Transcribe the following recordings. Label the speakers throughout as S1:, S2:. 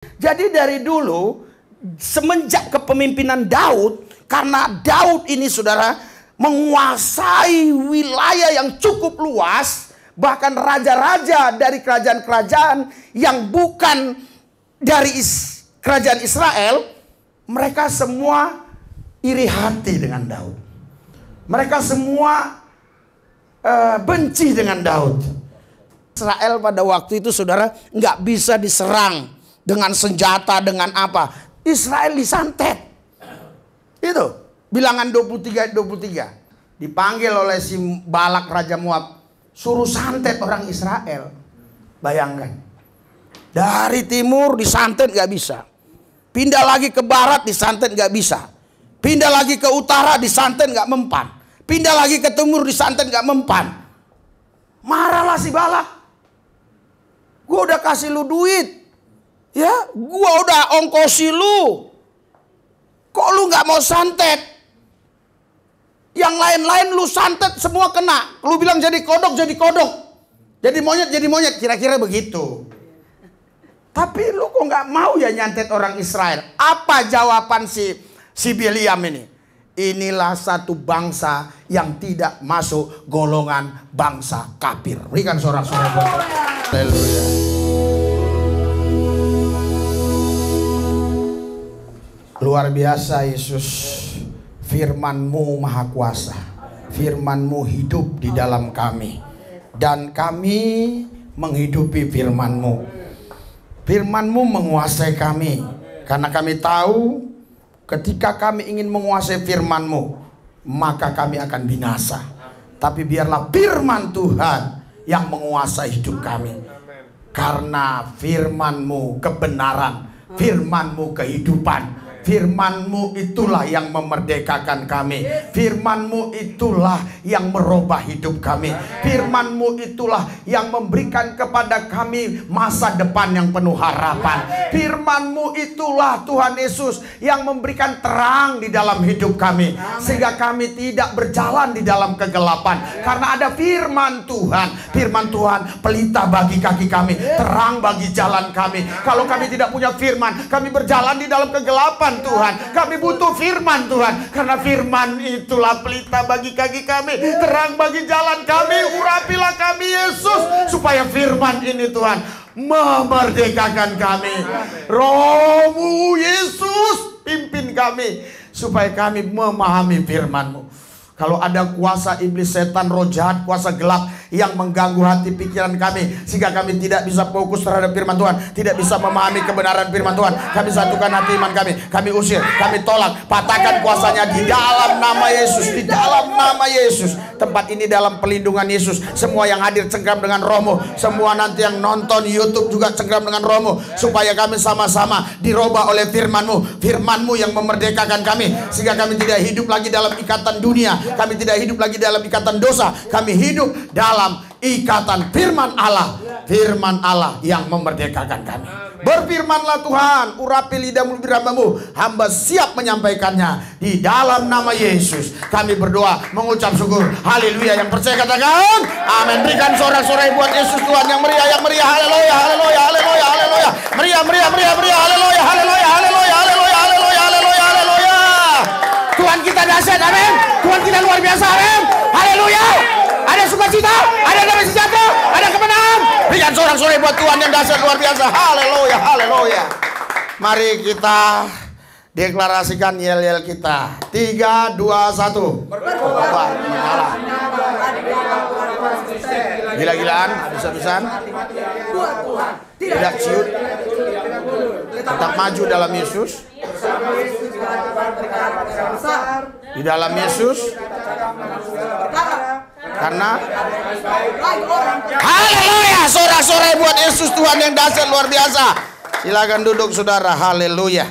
S1: Jadi dari dulu, semenjak kepemimpinan Daud, karena Daud ini saudara menguasai wilayah yang cukup luas, bahkan raja-raja dari kerajaan-kerajaan yang bukan dari kerajaan Israel, mereka semua iri hati dengan Daud. Mereka semua benci dengan Daud. Israel pada waktu itu saudara nggak bisa diserang dengan senjata, dengan apa. Israel disantet. Itu Bilangan 23 dipanggil oleh si Balak Raja Moab, suruh santet orang Israel. Bayangkan, dari timur disantet nggak bisa, pindah lagi ke barat disantet nggak bisa, pindah lagi ke utara disantet nggak mempan, pindah lagi ke timur disantet nggak mempan. Marahlah si Balak. Gue udah kasih lu duit, ya, gue udah ongkosi lu, kok lu nggak mau santet? Yang lain-lain lu santet semua kena. Lu bilang jadi kodok, jadi kodok, jadi monyet, kira-kira begitu. Tapi lu kok nggak mau ya nyantet orang Israel? Apa jawaban si Biliam ini? Inilah satu bangsa yang tidak masuk golongan bangsa kafir. Berikan sorak-sorai. Haleluya. Luar biasa Yesus. Firman-Mu maha kuasa. Firman-Mu hidup di dalam kami. Dan kami menghidupi firman-Mu. Firman-Mu menguasai kami. Karena kami tahu ketika kami ingin menguasai firman-Mu, maka kami akan binasa. Tapi biarlah firman Tuhan yang menguasai hidup kami. Karena firman-Mu kebenaran, firman-Mu kehidupan. Firman-Mu itulah yang memerdekakan kami. Firman-Mu itulah yang merubah hidup kami. Firman-Mu itulah yang memberikan kepada kami masa depan yang penuh harapan. Firman-Mu itulah Tuhan Yesus yang memberikan terang di dalam hidup kami, sehingga kami tidak berjalan di dalam kegelapan. Karena ada firman Tuhan. Firman Tuhan pelita bagi kaki kami, terang bagi jalan kami. Kalau kami tidak punya firman, kami berjalan di dalam kegelapan. Tuhan, kami butuh firman Tuhan, karena firman itulah pelita bagi kaki kami, terang bagi jalan kami. Urapilah kami Yesus, supaya firman ini Tuhan memerdekakan kami. Roh-Mu Yesus pimpin kami, supaya kami memahami firman-Mu. Kalau ada kuasa iblis, setan, roh jahat, kuasa gelap yang mengganggu hati pikiran kami, sehingga kami tidak bisa fokus terhadap firman Tuhan, tidak bisa memahami kebenaran firman Tuhan, kami satukan hati iman kami usir, kami tolak, patahkan kuasanya di dalam nama Yesus, di dalam nama Yesus. Tempat ini dalam pelindungan Yesus. Semua yang hadir cengkram dengan Roh-Mu, semua nanti yang nonton YouTube juga cengkram dengan Roh-Mu, supaya kami sama-sama dirubah oleh firman-Mu. Firman-Mu yang memerdekakan kami, sehingga kami tidak hidup lagi dalam ikatan dunia, kami tidak hidup lagi dalam ikatan dosa, kami hidup dalam ikatan firman Allah. Firman Allah yang memerdekakan kami. Berfirmanlah Tuhan, urapi lidah mulut hamba-Mu, hamba siap menyampaikannya. Di dalam nama Yesus kami berdoa, mengucap syukur. Haleluya. Yang percaya katakan amin. Berikan sorak-sorai buat Yesus Tuhan yang meriah, yang meriah. Haleluya, haleluya, haleluya, haleluya. Meriah, meriah, meriah, meriah. Haleluya, haleluya, haleluya, haleluya, haleluya, haleluya, haleluya. Tuhan kita dahsyat, amin. Tuhan kita luar biasa, amin. Haleluya. Ada sukacita, ada damai sejahtera, ada kemenangan. Berikan sorak-sorai buat Tuhan yang dahsyat luar biasa. Haleluya, haleluya. Mari kita deklarasikan yel-yel kita. 3, 2, 1. Berubah, mengalah. Gila-gilaan, habis-habisan. Tidak ciut. Tetap maju dalam Yesus. Di dalam Yesus. Karena haleluya, sorak-sorai buat Yesus Tuhan yang dahsyat luar biasa. Silakan duduk saudara. Haleluya.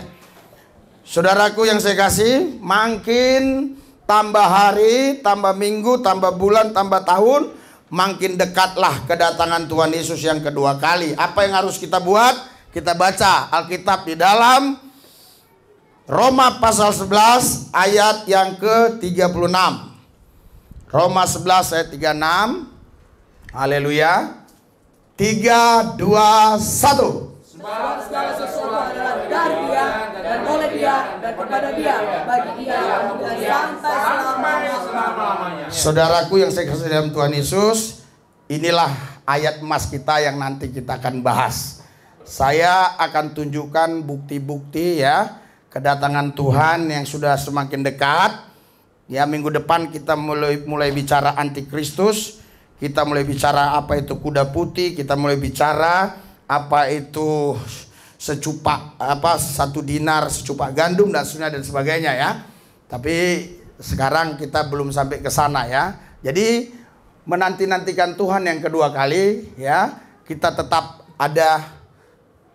S1: Saudaraku yang saya kasih, makin tambah hari, tambah minggu, tambah bulan, tambah tahun, makin dekatlah kedatangan Tuhan Yesus yang kedua kali. Apa yang harus kita buat? Kita baca Alkitab di dalam Roma pasal 11 ayat yang ke-36. Roma 11 ayat 36. Haleluya. 3, 2, 1.
S2: Sebab segala sesuatu adalah dari Dia dan oleh Dia dan kepada Dia. Bagi Dia sampai selama-lamanya.
S1: Saudaraku yang saya kasih dalam Tuhan Yesus, inilah ayat emas kita yang nanti kita akan bahas. Saya akan tunjukkan bukti-bukti ya kedatangan Tuhan yang sudah semakin dekat. Ya, minggu depan kita mulai bicara antikristus. Kita mulai bicara apa itu kuda putih. Kita mulai bicara apa itu satu dinar secupak gandum dan sebagainya ya. Tapi sekarang kita belum sampai ke sana ya. Jadi menanti-nantikan Tuhan yang kedua kali ya. Kita tetap ada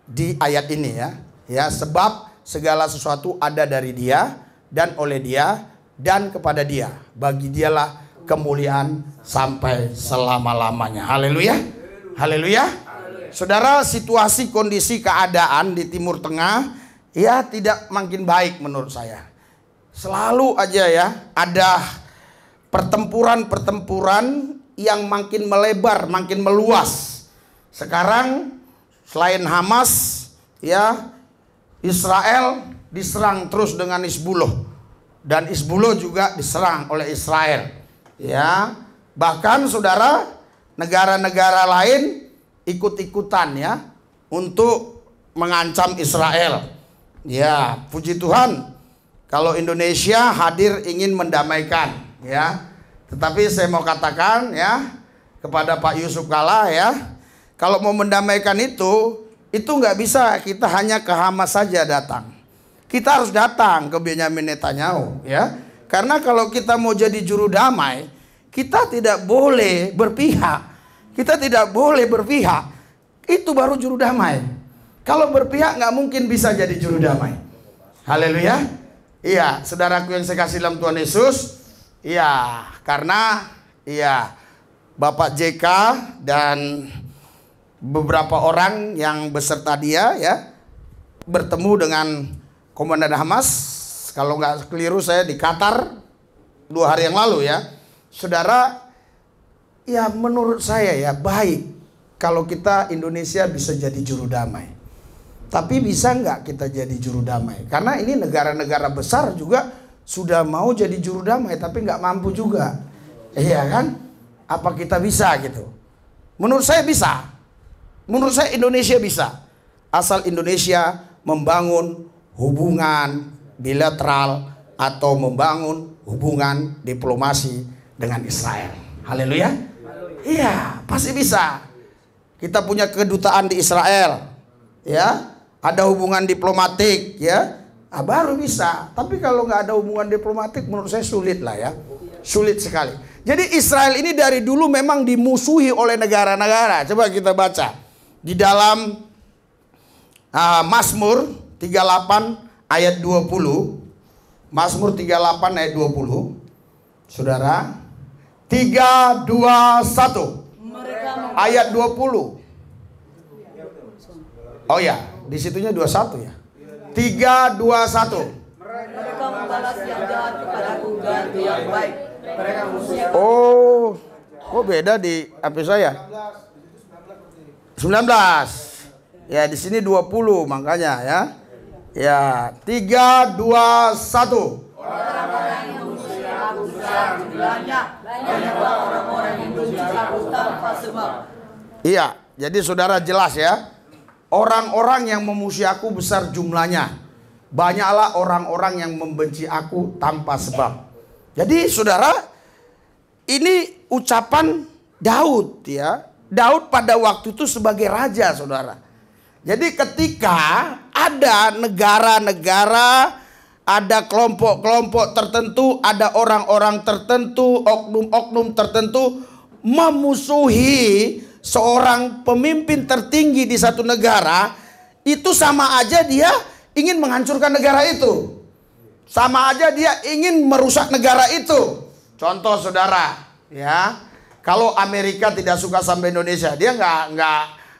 S1: di ayat ini ya. Ya, sebab segala sesuatu ada dari Dia dan oleh Dia dan kepada Dia. Bagi Dialah kemuliaan sampai selama-lamanya. Haleluya. Haleluya. Saudara, situasi kondisi keadaan di Timur Tengah ya tidak makin baik menurut saya. Selalu aja ya ada pertempuran-pertempuran yang makin melebar, makin meluas. Sekarang selain Hamas ya, Israel diserang terus dengan Hizbullah, dan Hizbullah juga diserang oleh Israel ya. Bahkan saudara, negara-negara lain ikut-ikutan ya untuk mengancam Israel ya. Puji Tuhan kalau Indonesia hadir ingin mendamaikan ya. Tetapi saya mau katakan ya kepada Pak Yusuf Kalla ya, kalau mau mendamaikan itu nggak bisa kita hanya ke Hamas saja datang. Kita harus datang ke Benyamin Netanyahu ya. Karena kalau kita mau jadi juru damai, kita tidak boleh berpihak. Kita tidak boleh berpihak. Itu baru juru damai. Kalau berpihak nggak mungkin bisa jadi juru damai. Haleluya. Iya, saudaraku yang saya kasih dalam Tuhan Yesus. Iya, karena iya Bapak JK dan beberapa orang yang beserta dia ya bertemu dengan komandan Hamas. Kalau nggak keliru saya di Qatar 2 hari yang lalu ya. Saudara, ya menurut saya ya baik kalau kita Indonesia bisa jadi juru damai. Tapi bisa nggak kita jadi juru damai? Karena ini negara-negara besar juga sudah mau jadi juru damai tapi nggak mampu juga. Iya kan? Apa kita bisa gitu? Menurut saya bisa. Menurut saya Indonesia bisa. Asal Indonesia membangun hubungan bilateral atau membangun hubungan diplomasi dengan Israel. Haleluya. Iya, pasti bisa. Kita punya kedutaan di Israel. Ya, ada hubungan diplomatik ya. Baru bisa. Tapi kalau nggak ada hubungan diplomatik menurut saya sulit lah ya. Sulit sekali. Jadi Israel ini dari dulu memang dimusuhi oleh negara-negara. Coba kita baca. Di dalam Mazmur 38 ayat 20. Mazmur 38 ayat 20. Saudara. 3, 2, 1. Ayat 20. Oh ya, di situnya 21 ya. 3, 2, 1.
S2: Mereka membalas yang jahat kepadaku ganti yang baik.
S1: Oh, kok beda di HP saya? 19. Ya, di sini 20 makanya ya. Ya, 3, 2, 1.
S2: Orang-orang yang memusuhi aku besar jumlahnya, banyaklah orang-orang yang benci aku tanpa sebab.
S1: Iya, jadi saudara jelas ya. Orang-orang yang memusuhi aku besar jumlahnya. Banyaklah orang-orang yang membenci aku tanpa sebab. Jadi saudara, ini ucapan Daud ya. Daud pada waktu itu sebagai raja, saudara. Jadi ketika ada negara-negara, ada kelompok-kelompok tertentu, ada orang-orang tertentu, oknum-oknum tertentu memusuhi seorang pemimpin tertinggi di satu negara, itu sama aja dia ingin menghancurkan negara itu. Sama aja dia ingin merusak negara itu. Contoh saudara, ya. Kalau Amerika tidak suka sama Indonesia, dia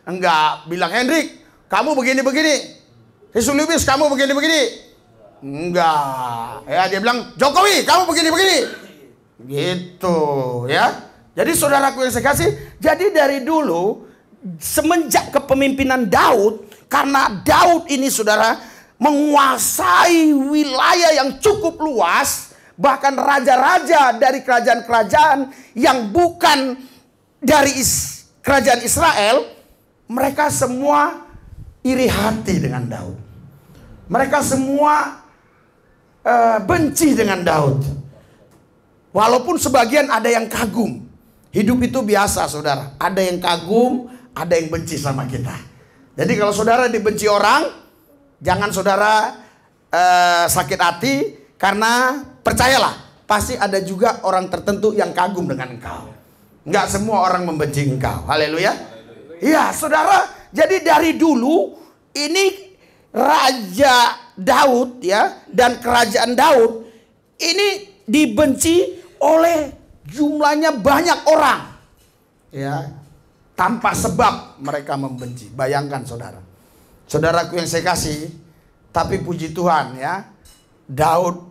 S1: enggak bilang, Hendrik, kamu begini-begini. Lubis, kamu begini-begini. Enggak. Ya, dia bilang, Jokowi, kamu begini-begini. Gitu, ya. Jadi saudaraku yang saya kasih, jadi dari dulu semenjak kepemimpinan Daud Karena Daud ini saudara menguasai wilayah yang cukup luas. Bahkan raja-raja dari kerajaan-kerajaan yang bukan dari kerajaan Israel, mereka semua iri hati dengan Daud. Mereka semua benci dengan Daud. Walaupun sebagian ada yang kagum. Hidup itu biasa saudara. Ada yang kagum, ada yang benci sama kita. Jadi kalau saudara dibenci orang, jangan saudara sakit hati. Karena percayalah, pasti ada juga orang tertentu yang kagum dengan engkau. Enggak semua orang membenci engkau. Haleluya. Iya saudara. Jadi dari dulu ini Raja Daud ya, dan kerajaan Daud ini dibenci oleh jumlahnya banyak orang. Ya, tanpa sebab mereka membenci. Bayangkan saudara. Saudaraku yang saya kasih, tapi puji Tuhan ya, Daud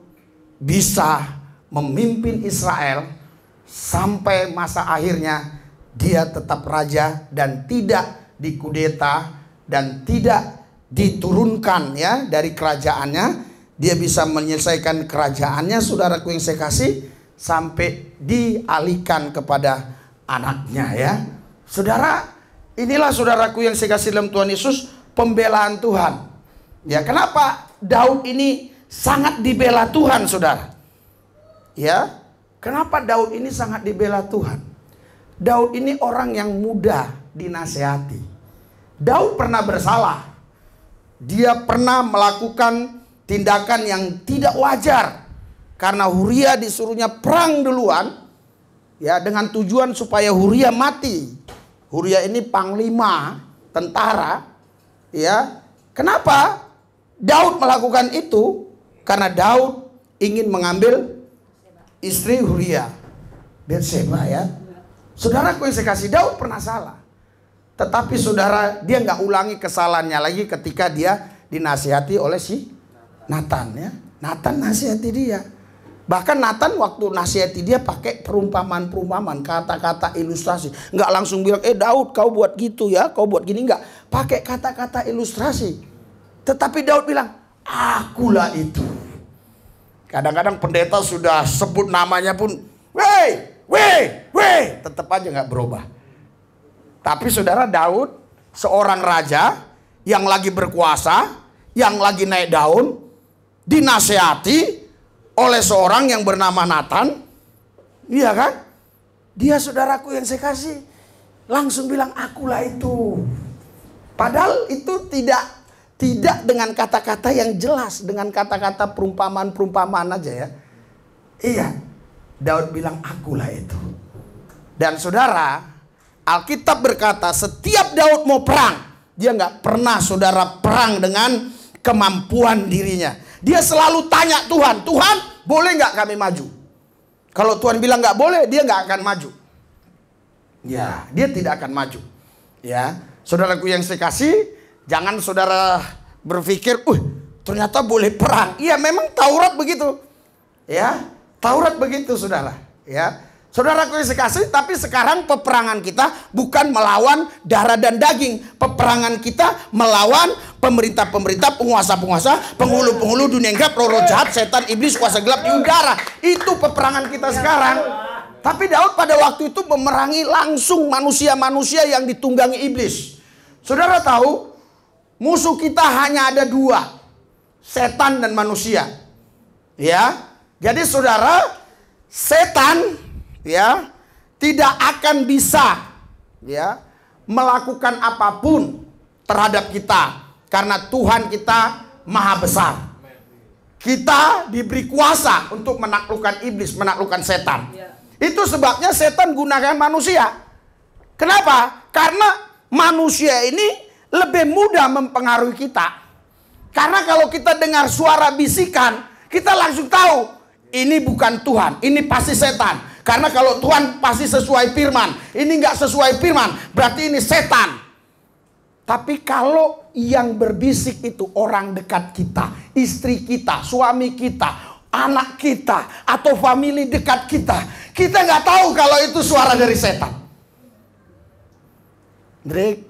S1: bisa memimpin Israel sampai masa akhirnya dia tetap raja dan tidak dikudeta dan tidak diturunkan ya dari kerajaannya. Dia bisa menyelesaikan kerajaannya saudaraku yang saya kasih sampai dialihkan kepada anaknya ya. Saudara, inilah saudaraku yang saya kasih dalam Tuhan Yesus, pembelaan Tuhan. Ya, kenapa Daud ini sangat dibela Tuhan, saudara? Ya, kenapa Daud ini sangat dibela Tuhan? Daud ini orang yang mudah dinasehati. Daud pernah bersalah. Dia pernah melakukan tindakan yang tidak wajar. Karena Huria disuruhnya perang duluan. Ya, dengan tujuan supaya Huria mati. Huria ini panglima tentara. Ya, kenapa Daud melakukan itu? Karena Daud ingin mengambil istri Huria, Batseba ya. Saudaraku yang saya kasih, Daud pernah salah. Tetapi saudara, dia nggak ulangi kesalahannya lagi ketika dia dinasihati oleh si Nathan ya. Nathan nasihati dia. Bahkan Nathan waktu nasihati dia pakai perumpamaan-perumpamaan, kata-kata ilustrasi. Nggak langsung bilang, Daud kau buat gitu ya, kau buat gini. Nggak, pakai kata-kata ilustrasi. Tetapi Daud bilang, akulah itu. Kadang-kadang pendeta sudah sebut namanya pun, weh, tetap aja nggak berubah. Tapi saudara, Daud seorang raja yang lagi berkuasa, yang lagi naik daun, dinasehati oleh seorang yang bernama Nathan. Iya kan? Dia saudaraku yang saya kasih langsung bilang, akulah itu. Padahal itu tidak dengan kata-kata yang jelas, dengan kata-kata perumpamaan aja ya. Iya, Daud bilang akulah itu. Dan saudara, Alkitab berkata setiap Daud mau perang, dia nggak pernah saudara perang dengan kemampuan dirinya. Dia selalu tanya Tuhan, Tuhan boleh nggak kami maju? Kalau Tuhan bilang nggak boleh, dia nggak akan maju. Ya, dia tidak akan maju. Ya, saudaraku yang saya kasih, jangan saudara berpikir, ternyata boleh perang. Iya, memang Taurat begitu. Ya, Taurat begitu saudara. Ya, saudaraku yang saya kasih, tapi sekarang peperangan kita bukan melawan darah dan daging. Peperangan kita melawan pemerintah-pemerintah, penguasa-penguasa, penghulu-penghulu dunia yang gelap, roh jahat, setan, iblis, kuasa gelap di udara. Itu peperangan kita sekarang. Tapi Daud pada waktu itu memerangi langsung manusia-manusia yang ditunggangi iblis. Saudara tahu, musuh kita hanya ada dua, setan dan manusia. Ya, jadi saudara, setan ya tidak akan bisa ya melakukan apapun terhadap kita karena Tuhan kita maha besar. Kita diberi kuasa untuk menaklukkan iblis, menaklukkan setan. Itu sebabnya setan gunakan manusia. Kenapa? Karena manusia ini lebih mudah mempengaruhi kita. Karena kalau kita dengar suara bisikan, kita langsung tahu ini bukan Tuhan, ini pasti setan. Karena kalau Tuhan pasti sesuai firman, ini nggak sesuai firman, berarti ini setan. Tapi kalau yang berbisik itu orang dekat kita, istri kita, suami kita, anak kita, atau famili dekat kita, kita nggak tahu kalau itu suara dari setan. Drake,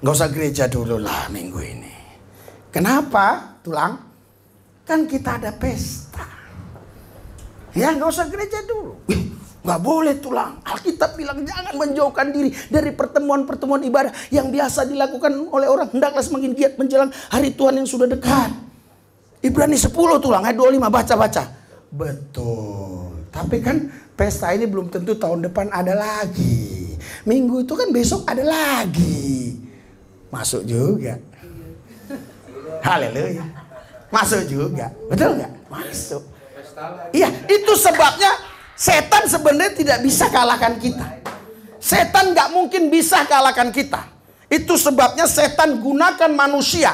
S1: Nggak usah gereja dulu lah minggu ini. Kenapa, Tulang? Kan kita ada pesta. Ya nggak usah gereja dulu. Nggak boleh, Tulang. Alkitab bilang jangan menjauhkan diri dari pertemuan-pertemuan ibadah yang biasa dilakukan oleh orang. Hendaklah semakin giat menjelang hari Tuhan yang sudah dekat. Ibrani 10, Tulang, ayat 25, baca-baca. Betul. Tapi kan pesta ini belum tentu tahun depan ada lagi. Minggu itu kan besok ada lagi. Masuk juga. Haleluya. Masuk juga. Betul nggak? Masuk. Iya, itu sebabnya setan sebenarnya tidak bisa kalahkan kita. Setan nggak mungkin bisa kalahkan kita. Itu sebabnya setan gunakan manusia.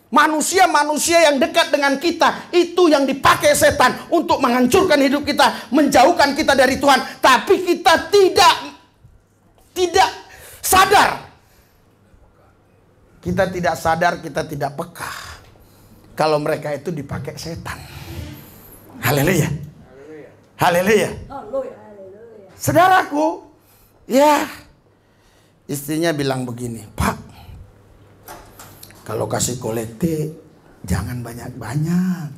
S1: Manusia-manusia yang dekat dengan kita, itu yang dipakai setan untuk menghancurkan hidup kita, menjauhkan kita dari Tuhan. Tapi kita tidak sadar. Kita tidak sadar, kita tidak peka kalau mereka itu dipakai setan. Haleluya. Haleluya. Saudaraku, ya, istrinya bilang begini, Pak, kalau kasih kolekte jangan banyak-banyak,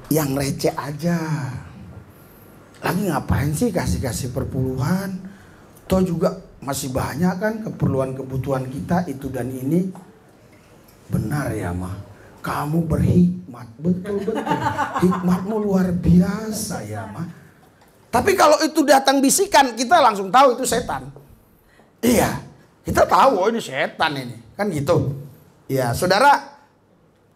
S1: yang receh aja. Lagi ngapain sih kasih-kasih perpuluhan? Toh juga masih banyak kan keperluan-kebutuhan kita itu dan ini. Benar ya, Ma, kamu berhikmat, betul-betul. Hikmatmu luar biasa ya, Ma. Tapi kalau itu datang bisikan, kita langsung tahu itu setan. Iya, kita tahu, oh ini setan ini. Kan gitu. Ya, saudara,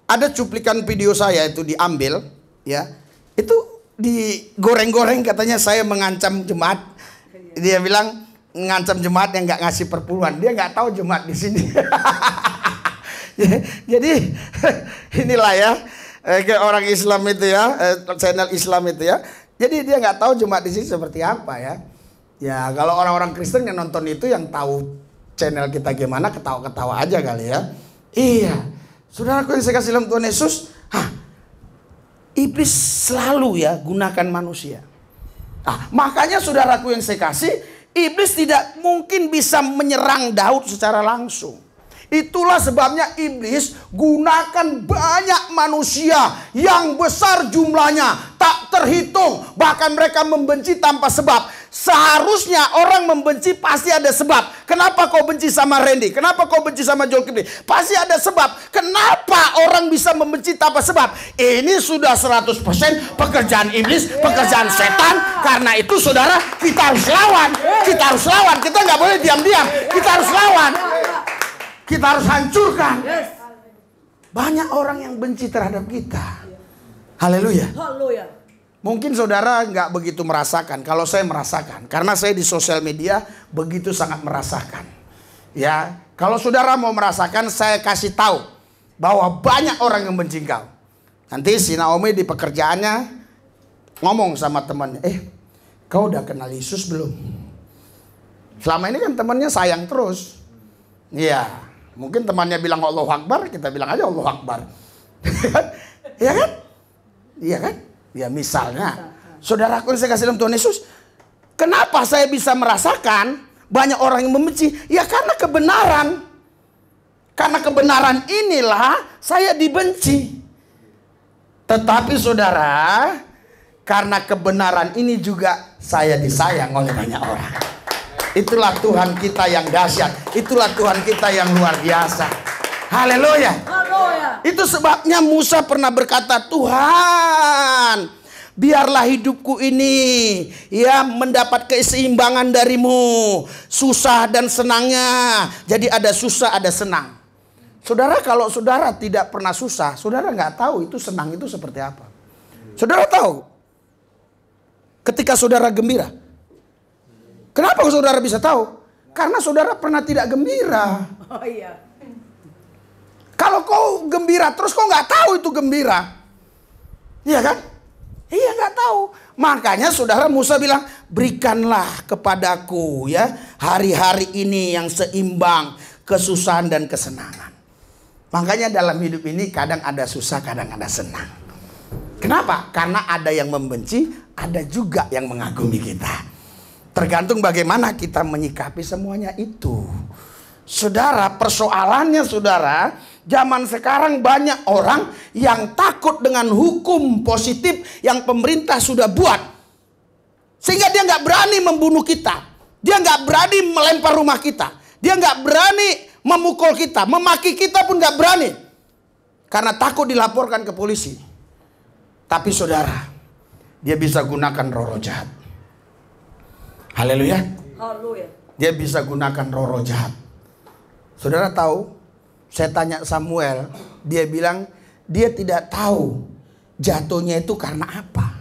S1: ada cuplikan video saya itu diambil, ya. Itu digoreng-goreng katanya saya mengancam jemaat. Dia bilang ngancam jemaat yang nggak ngasih perpuluhan. Dia nggak tahu jemaat di sini. Jadi inilah ya, kayak orang Islam itu ya, channel Islam itu ya. Jadi dia nggak tahu jemaat di sini seperti apa ya. Ya kalau orang-orang Kristen yang nonton itu yang tahu channel kita gimana, ketawa-ketawa aja kali ya. Iya, saudaraku yang saya kasih dalam Tuhan Yesus, iblis selalu ya gunakan manusia. Makanya saudaraku yang saya kasih, iblis tidak mungkin bisa menyerang Daud secara langsung. Itulah sebabnya iblis gunakan banyak manusia yang besar jumlahnya, tak terhitung. Bahkan mereka membenci tanpa sebab. Seharusnya orang membenci pasti ada sebab. Kenapa kau benci sama Randy? Kenapa kau benci sama Joel Kipling? Pasti ada sebab. Kenapa orang bisa membenci tanpa sebab? Ini sudah 100% pekerjaan iblis, pekerjaan setan. Karena itu saudara, kita harus lawan. Kita harus lawan. Kita nggak boleh diam-diam. Kita harus lawan. Kita harus hancurkan. Banyak orang yang benci terhadap kita. Haleluya. Mungkin saudara nggak begitu merasakan. Kalau saya merasakan, karena saya di sosial media begitu sangat merasakan. Ya, kalau saudara mau merasakan, saya kasih tahu bahwa banyak orang yang benci kau. Nanti si Naomi di pekerjaannya ngomong sama temannya, kau udah kenal Yesus belum? Selama ini kan temannya sayang terus. Iya. Mungkin temannya bilang Allahu Akbar, kita bilang aja Allahu Akbar. Iya kan? Iya kan? Ya misalnya, saudaraku yang saya kasih dalam Tuhan Yesus, kenapa saya bisa merasakan banyak orang yang membenci? Ya karena kebenaran. Karena kebenaran inilah saya dibenci. Tetapi saudara, karena kebenaran ini juga saya disayang oleh banyak orang. Itulah Tuhan kita yang dahsyat. Itulah Tuhan kita yang luar biasa. Haleluya. Itu sebabnya Musa pernah berkata, Tuhan, biarlah hidupku ini ya mendapat keseimbangan darimu. Susah dan senangnya. Jadi ada susah, ada senang. Saudara, kalau saudara tidak pernah susah, saudara nggak tahu itu senang itu seperti apa. Saudara tahu ketika saudara gembira. Kenapa saudara bisa tahu? Karena saudara pernah tidak gembira.
S2: Oh iya.
S1: Kalau kau gembira terus kau nggak tahu itu gembira. Iya kan? Iya nggak tahu. Makanya saudara Musa bilang, berikanlah kepadaku ya hari-hari ini yang seimbang kesusahan dan kesenangan. Makanya dalam hidup ini kadang ada susah, kadang ada senang. Kenapa? Karena ada yang membenci, ada juga yang mengagumi kita. Tergantung bagaimana kita menyikapi semuanya itu. Saudara, persoalannya saudara, zaman sekarang banyak orang yang takut dengan hukum positif yang pemerintah sudah buat. Sehingga dia nggak berani membunuh kita. Dia nggak berani melempar rumah kita. Dia nggak berani memukul kita. Memaki kita pun nggak berani. Karena takut dilaporkan ke polisi. Tapi saudara, dia bisa gunakan roh jahat. Haleluya.
S2: Haleluya.
S1: Dia bisa gunakan roh jahat. Saudara tahu, saya tanya Samuel, dia bilang dia tidak tahu jatuhnya itu karena apa.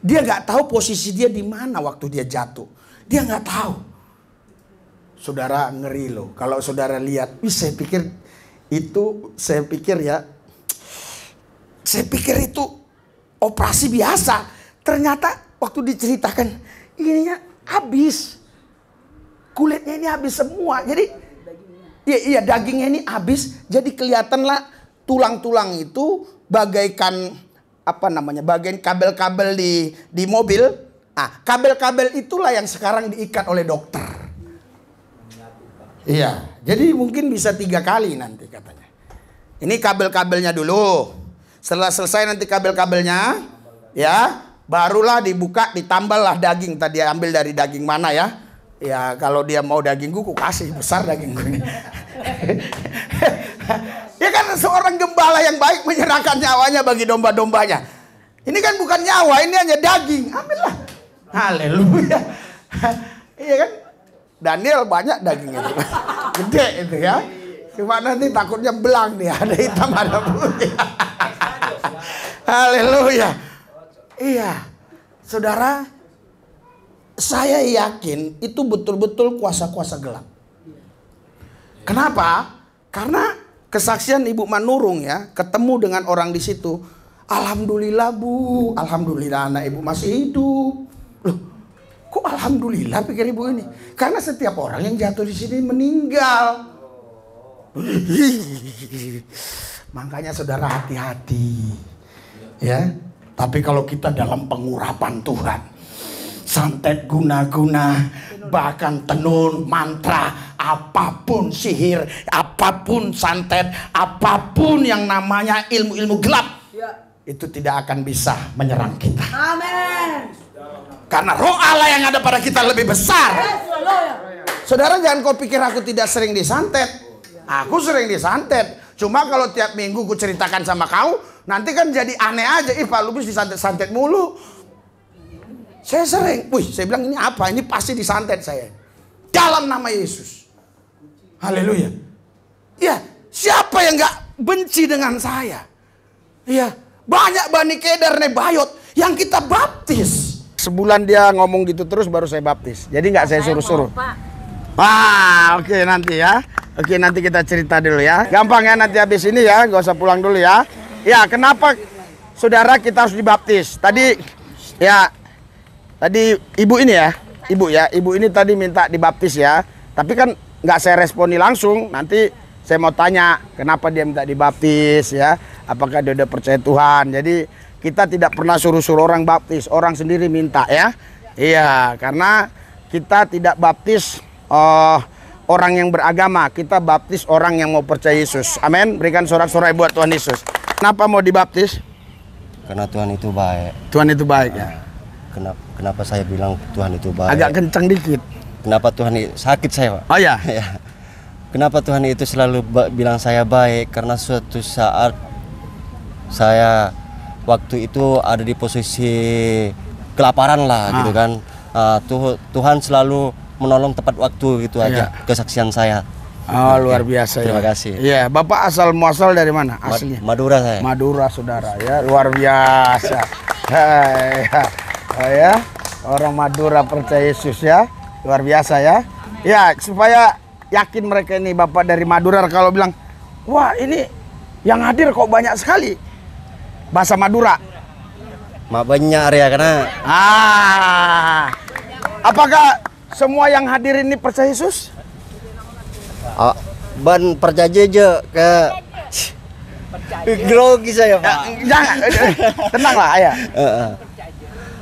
S1: Dia nggak tahu posisi dia di mana waktu dia jatuh. Dia nggak tahu. Saudara, ngeri loh. Kalau saudara lihat, saya pikir itu operasi biasa. Ternyata waktu diceritakan, ininya habis. Kulitnya ini habis semua. Jadi iya, dagingnya ini habis, jadi kelihatanlah tulang-tulang itu bagaikan bagaikan kabel-kabel di mobil. Kabel-kabel itulah yang sekarang diikat oleh dokter. Iya, jadi mungkin bisa 3 kali nanti katanya. Ini kabel-kabelnya dulu. Setelah selesai nanti kabel-kabelnya, ya, barulah dibuka, ditamballah daging. Tadi ambil dari daging mana ya? Ya kalau dia mau dagingku, ku kasih besar dagingku ini. Ya kan seorang gembala yang baik menyerahkan nyawanya bagi domba-dombanya. Ini kan bukan nyawa, ini hanya daging. Ambillah. Haleluya. Iya kan? Daniel banyak dagingnya. Gede itu ya. Cuma nanti takutnya belang nih, ada hitam ada putih. Haleluya. Iya. Saudara, saya yakin itu betul-betul kuasa-kuasa gelap. Kenapa? Karena kesaksian Ibu Manurung ya, ketemu dengan orang di situ. Alhamdulillah Bu, alhamdulillah anak Ibu masih hidup. Loh, kok alhamdulillah pikir Ibu ini? Karena setiap orang yang jatuh di sini meninggal. Makanya saudara hati-hati. Ya, tapi kalau kita dalam pengurapan Tuhan, santet guna-guna, bahkan tenun, mantra, apapun sihir, apapun santet, apapun yang namanya ilmu-ilmu gelap, itu tidak akan bisa menyerang kita.
S2: Amin.
S1: Karena roh Allah yang ada pada kita lebih besar. Saudara, jangan kau pikir aku tidak sering disantet. Aku sering disantet. Cuma kalau tiap minggu ku ceritakan sama kau, nanti kan jadi aneh aja. Pak Lubis disantet-santet mulu. Saya sering, saya bilang ini apa? Ini pasti disantet saya. Dalam nama Yesus. Haleluya. Ya, siapa yang gak benci dengan saya? Ya, banyak Bani Kedar Nebayot yang kita baptis. Sebulan dia ngomong gitu terus baru saya baptis. Jadi gak saya suruh-suruh. Oke, nanti ya. Oke, nanti kita cerita dulu ya. Gampang ya nanti habis ini ya, gak usah pulang dulu ya. Ya, kenapa saudara kita harus dibaptis? Tadi ibu ini ya, ibu ini tadi minta dibaptis ya. Tapi kan nggak saya responi langsung. Nanti saya mau tanya kenapa dia minta dibaptis ya. Apakah dia udah percaya Tuhan? Jadi kita tidak pernah suruh-suruh orang baptis, orang sendiri minta ya. Iya, karena kita tidak baptis orang yang beragama, kita baptis orang yang mau percaya Yesus. Amin. Berikan sorak-sorai buat Tuhan Yesus. Kenapa mau dibaptis?
S3: Karena Tuhan itu baik.
S1: Tuhan itu baik ya.
S3: Kenapa saya bilang Tuhan itu baik?
S1: Agak kencang dikit.
S3: Kenapa Tuhan sakit saya, Pak?
S1: Oh ya.
S3: Kenapa Tuhan itu selalu bilang saya baik? Karena suatu saat saya waktu itu ada di posisi kelaparan lah gitu kan. Tuhan selalu menolong tepat waktu gitu aja kesaksian saya.
S1: Oh, luar biasa ya.
S3: Terima kasih.
S1: Iya, Bapak asal muasal dari mana aslinya?
S3: Madura saya.
S1: Madura, saudara ya, luar biasa. Ya, orang Madura percaya Yesus ya, luar biasa ya. Ya, supaya yakin mereka ini Bapak dari Madura kalau bilang, wah ini yang hadir kok banyak sekali. Bahasa Madura.
S3: Banyak ya karena.
S1: Apakah semua yang hadir ini percaya Yesus?
S3: Ban percaya aja ke grogi saya, Pak.
S1: Jangan, tenanglah ya.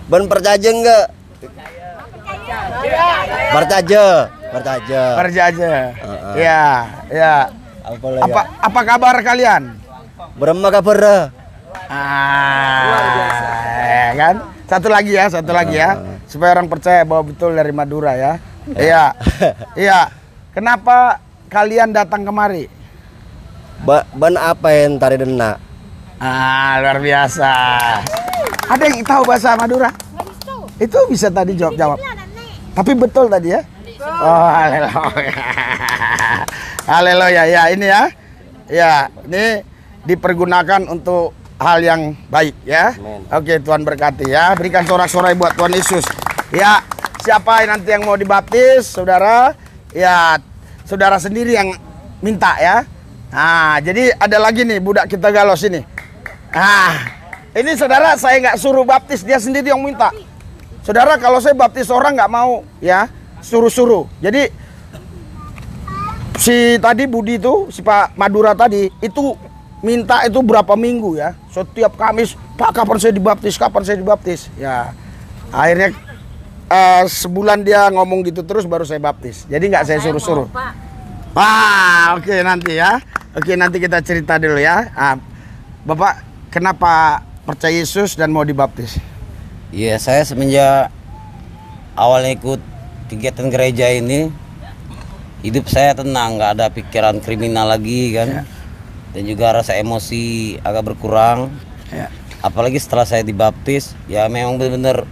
S3: Ban percaya enggak? Percaya.
S1: Percaya. Ya, ya. Apa kabar kalian?
S3: Berapa kabar?
S1: Ya kan? Satu lagi ya, supaya orang percaya bahwa betul dari Madura ya. Iya, iya. Kenapa kalian datang kemari?
S3: Ban apa yang tari dena?
S1: Luar biasa. Ada yang tahu bahasa Madura? Itu bisa tadi jawab. Tapi betul tadi ya? Oh, haleluya. Haleluya ya, ini ya. Ya, ini dipergunakan untuk hal yang baik ya.
S3: Amen.
S1: Oke, Tuhan berkati ya. Berikan sorak-sorai buat Tuhan Yesus. Ya, siapa yang nanti yang mau dibaptis, saudara? Ya, saudara sendiri yang minta ya. Nah, jadi ada lagi nih budak kita galos ini. Nah, ini saudara saya nggak suruh baptis, dia sendiri yang minta. Saudara, kalau saya baptis orang nggak mau ya, suruh-suruh. Jadi si tadi Budi itu, si Pak Madura tadi itu minta itu berapa minggu ya. Setiap Kamis, Pak kapan saya dibaptis? Ya, akhirnya sebulan dia ngomong gitu terus baru saya baptis. Jadi nggak saya suruh-suruh. Oke, nanti ya. Oke, nanti kita cerita dulu ya. Bapak kenapa percaya Yesus dan mau dibaptis?
S4: Iya, saya semenjak awalnya ikut kegiatan gereja ini, hidup saya tenang, nggak ada pikiran kriminal lagi kan. Dan juga rasa emosi agak berkurang. Apalagi setelah saya dibaptis, ya memang benar-benar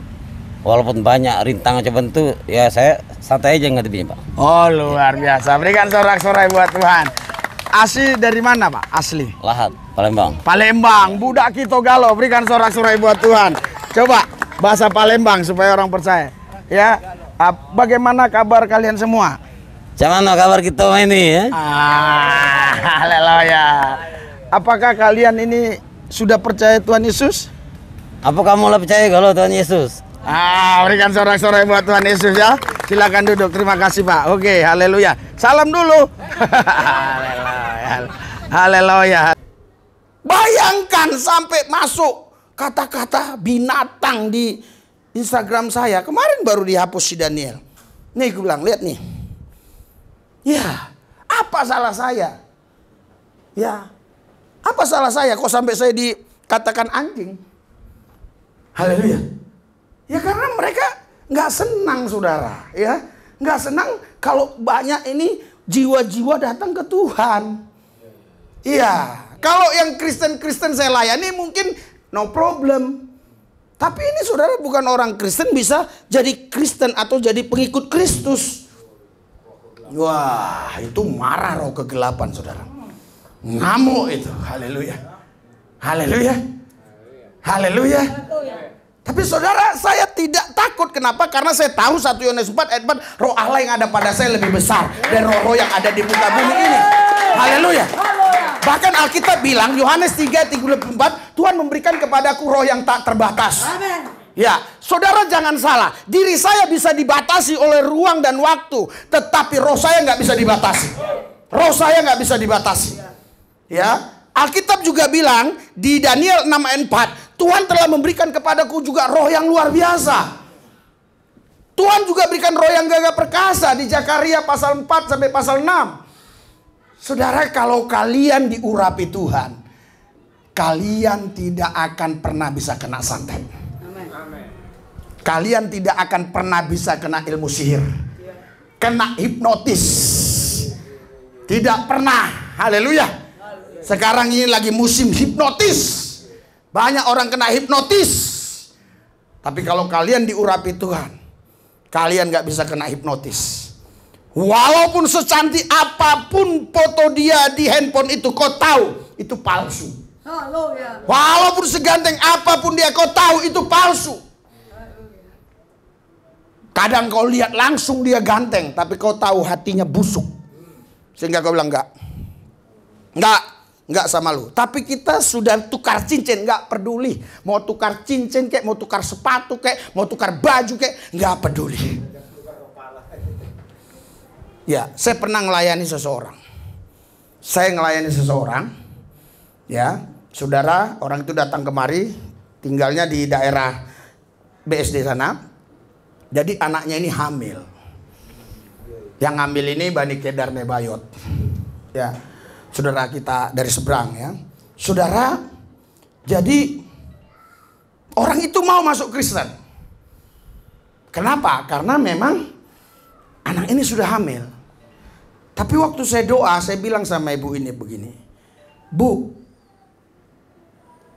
S4: walaupun banyak rintangan cobaan itu, ya saya santai aja ngadepinnya, Pak.
S1: Oh, luar biasa. Berikan sorak-sorai buat Tuhan. Asli dari mana, Pak? Asli
S4: Lahat, Palembang.
S1: Palembang, budak Kito Galo. Berikan sorak-sorai buat Tuhan. Coba bahasa Palembang supaya orang percaya. Ya, bagaimana kabar kalian semua?
S4: Gimana kabar kita ini ya?
S1: Haleluya. Apakah kalian ini sudah percaya Tuhan Yesus?
S4: Apa kamu lah percaya kalau Tuhan Yesus?
S1: Berikan sorak-sorai buat Tuhan Yesus ya. Silakan duduk. Terima kasih, Pak. Oke, haleluya. Salam dulu. Haleluya. Bayangkan sampai masuk kata-kata binatang di Instagram saya. Kemarin baru dihapus si Daniel. Nih gue bilang, lihat nih. Ya, apa salah saya? Ya, apa salah saya kok sampai saya dikatakan anjing? Haleluya. Ya karena mereka nggak senang, saudara. Ya, nggak senang kalau banyak ini jiwa-jiwa datang ke Tuhan. Iya, kalau yang Kristen saya layani mungkin no problem. Tapi ini saudara bukan orang Kristen bisa jadi Kristen atau jadi pengikut Kristus. Wah, itu marah roh kegelapan, saudara. Ngamuk itu. Haleluya. Haleluya. Haleluya. Tapi saudara, saya tidak takut. Kenapa? Karena saya tahu 1 Yohanes 4 ayat 4, roh Allah yang ada pada saya lebih besar dari roh-roh yang ada di muka bumi ini. Haleluya. Bahkan Alkitab bilang, Yohanes 3:34, Tuhan memberikan kepadaku roh yang tak terbatas.
S2: Amin.
S1: Ya, saudara jangan salah. Diri saya bisa dibatasi oleh ruang dan waktu, tetapi roh saya nggak bisa dibatasi. Roh saya nggak bisa dibatasi. Ya, Alkitab juga bilang di Daniel 6 ayat 4, Tuhan telah memberikan kepadaku juga roh yang luar biasa. Tuhan juga berikan roh yang gagah perkasa di Zakaria pasal 4 sampai pasal 6. Saudara, kalau kalian diurapi Tuhan, kalian tidak akan pernah bisa kena santet. Kalian tidak akan pernah bisa kena ilmu sihir, kena hipnotis. Tidak pernah. Haleluya. Sekarang ini lagi musim hipnotis. Banyak orang kena hipnotis. Tapi kalau kalian diurapi Tuhan, kalian gak bisa kena hipnotis. Walaupun secantik apapun foto dia di handphone itu, kau tahu itu palsu. Walaupun seganteng apapun dia, kau tahu itu palsu. Kadang kau lihat langsung dia ganteng, tapi kau tahu hatinya busuk. Sehingga kau bilang enggak sama lu. Tapi kita sudah tukar cincin, enggak peduli. Mau tukar cincin kek, mau tukar sepatu kek, mau tukar baju kek, enggak peduli. Ya, saya pernah ngelayani seseorang. Ya, saudara, orang itu datang kemari, tinggalnya di daerah BSD sana. Jadi anaknya ini hamil. Yang ngambil ini Bani Kedar Nebayot. Ya, saudara kita dari seberang ya. Saudara, jadi orang itu mau masuk Kristen. Kenapa? Karena memang anak ini sudah hamil. Tapi waktu saya doa, saya bilang sama ibu ini begini. Bu,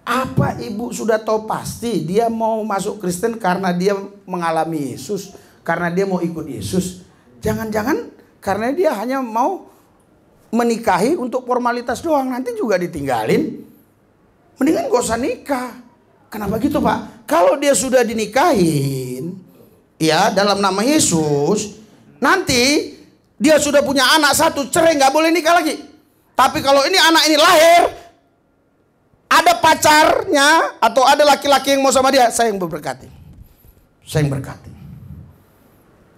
S1: apa ibu sudah tahu pasti dia mau masuk Kristen karena dia mengalami Yesus, karena dia mau ikut Yesus? Jangan-jangan karena dia hanya mau menikahi untuk formalitas doang, nanti juga ditinggalin. Mendingan gak usah nikah. Kenapa gitu Pak? Kalau dia sudah dinikahin, ya dalam nama Yesus, nanti dia sudah punya anak satu, cerai, nggak boleh nikah lagi. Tapi kalau ini anak ini lahir, ada pacarnya atau ada laki-laki yang mau sama dia, saya yang berberkati. Saya yang berkati.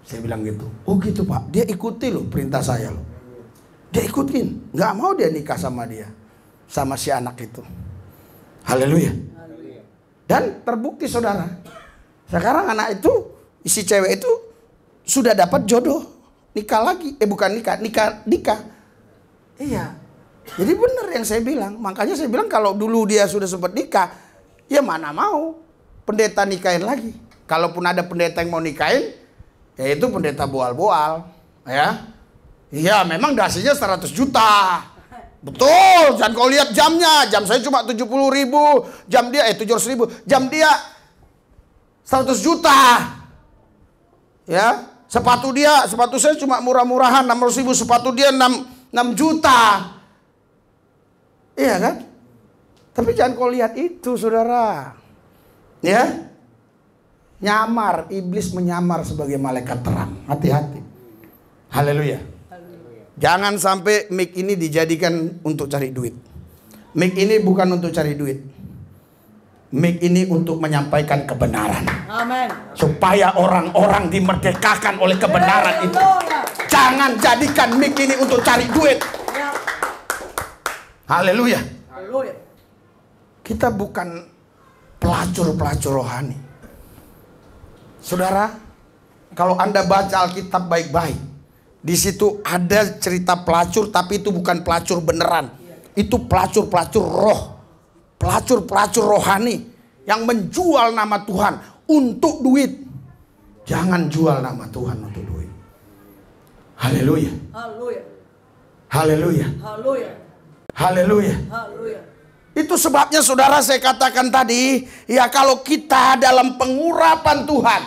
S1: Saya bilang gitu. Oh gitu Pak, dia ikuti loh perintah saya loh. Dia ikutin, nggak mau dia nikah sama dia, sama si anak itu. Haleluya. Dan terbukti saudara, sekarang anak itu, si cewek itu sudah dapat jodoh, nikah lagi. Bukan nikah. Iya. Jadi benar yang saya bilang. Makanya saya bilang kalau dulu dia sudah sempat nikah, ya mana mau pendeta nikahin lagi. Kalaupun ada pendeta yang mau nikahin, ya itu pendeta boal-boal, ya. Iya, memang dasinya 100 juta. Betul, jangan kau lihat jamnya. Jam saya cuma 70.000, jam dia 700.000, jam dia 100 juta. Ya, sepatu saya cuma murah-murahan 600.000, sepatu dia 6 juta. Iya kan? Tapi jangan kau lihat itu, saudara. Ya. Nyamar, iblis menyamar sebagai malaikat terang. Hati-hati. Haleluya. Jangan sampai mic ini dijadikan untuk cari duit. Mic ini bukan untuk cari duit. Mic ini untuk menyampaikan kebenaran.
S2: Amin.
S1: Supaya orang-orang dimerdekakan oleh kebenaran itu. Jangan jadikan mic ini untuk cari duit. Haleluya.
S2: Haleluya.
S1: Kita bukan pelacur-pelacur rohani. Saudara, kalau Anda baca Alkitab baik-baik, di situ ada cerita pelacur, tapi itu bukan pelacur beneran. Itu pelacur-pelacur roh. Pelacur-pelacur rohani yang menjual nama Tuhan untuk duit. Jangan jual nama Tuhan untuk duit. Haleluya.
S2: Haleluya.
S1: Haleluya.
S2: Haleluya.
S1: Haleluya.
S2: Haleluya.
S1: Itu sebabnya saudara saya katakan tadi, ya kalau kita dalam pengurapan Tuhan,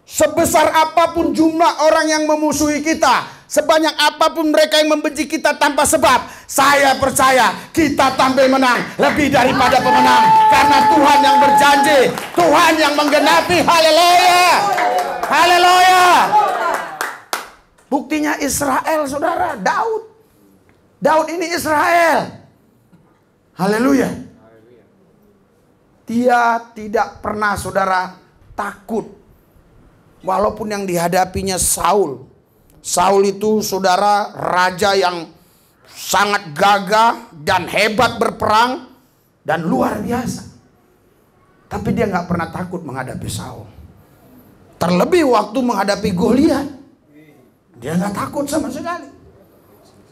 S1: sebesar apapun jumlah orang yang memusuhi kita, sebanyak apapun mereka yang membenci kita tanpa sebab, saya percaya kita tampil menang lebih daripada pemenang. Karena Tuhan yang berjanji, Tuhan yang menggenapi. Haleluya. Haleluya. Buktinya Israel, saudara, Daud. Daud ini Israel. Haleluya. Dia tidak pernah, saudara, takut. Walaupun yang dihadapinya Saul. Saul itu, saudara, raja yang sangat gagah dan hebat berperang dan luar biasa. Tapi dia nggak pernah takut menghadapi Saul. Terlebih waktu menghadapi Goliat, dia nggak takut sama sekali.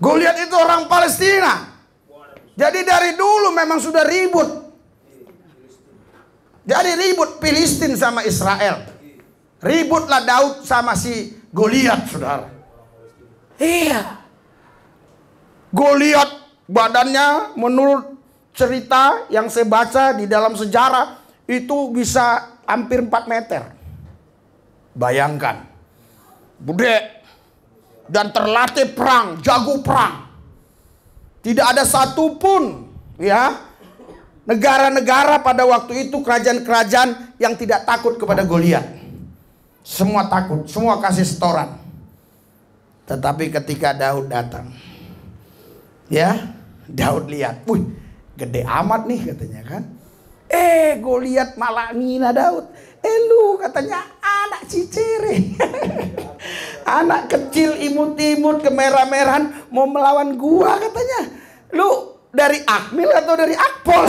S1: Goliat itu orang Palestina. Jadi dari dulu memang sudah ribut. Jadi ribut Filistin sama Israel. Ributlah Daud sama si Goliat, saudara. Iya. Goliat badannya menurut cerita yang saya baca di dalam sejarah itu bisa hampir 4 meter. Bayangkan. Bude. Dan terlatih perang, jago perang. Tidak ada satupun, ya, negara-negara pada waktu itu, kerajaan-kerajaan yang tidak takut kepada Goliat. Semua takut, semua kasih setoran. Tetapi ketika Daud datang, ya, Daud lihat, wih, gede amat nih katanya kan. Goliat malah ngina Daud. Lu katanya anak cicire. Anak kecil imut-imut kemerah-merahan mau melawan gua katanya. Lu dari Akmil atau dari Akpol?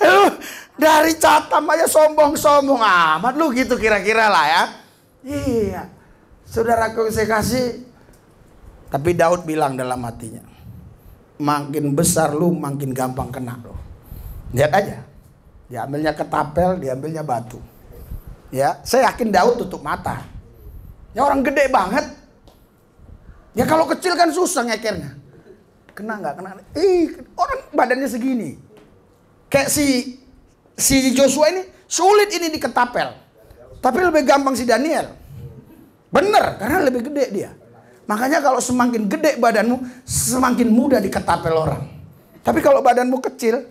S1: Lu dari Catam aja sombong-sombong amat lu gitu kira-kira lah ya. Iya. Saudaraku yang saya kasih, tapi Daud bilang dalam hatinya, makin besar lu makin gampang kena lu. Lihat aja, diambilnya ketapel, diambilnya batu. Ya, saya yakin Daud tutup mata. Ya orang gede banget. Ya kalau kecil kan susah ngekernya. Kena nggak kena? Orang badannya segini. Kayak si Joshua ini sulit ini diketapel. Tapi lebih gampang si Daniel. Bener, karena lebih gede dia. Makanya kalau semakin gede badanmu, semakin mudah diketapel orang. Tapi kalau badanmu kecil,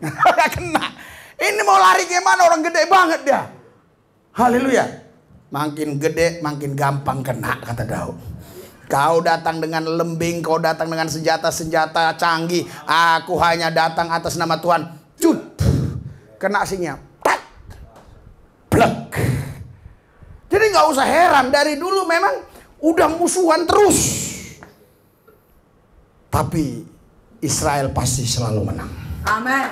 S1: gak kena. Ini mau lari gimana, orang gede banget dia. Haleluya. Makin gede, makin gampang kena, kata Daud. Kau datang dengan lembing, kau datang dengan senjata-senjata canggih. Aku hanya datang atas nama Tuhan. Cut, kena sinya. Plek. Jadi nggak usah heran, dari dulu memang udah musuhan terus. Tapi Israel pasti selalu menang.
S2: Amin.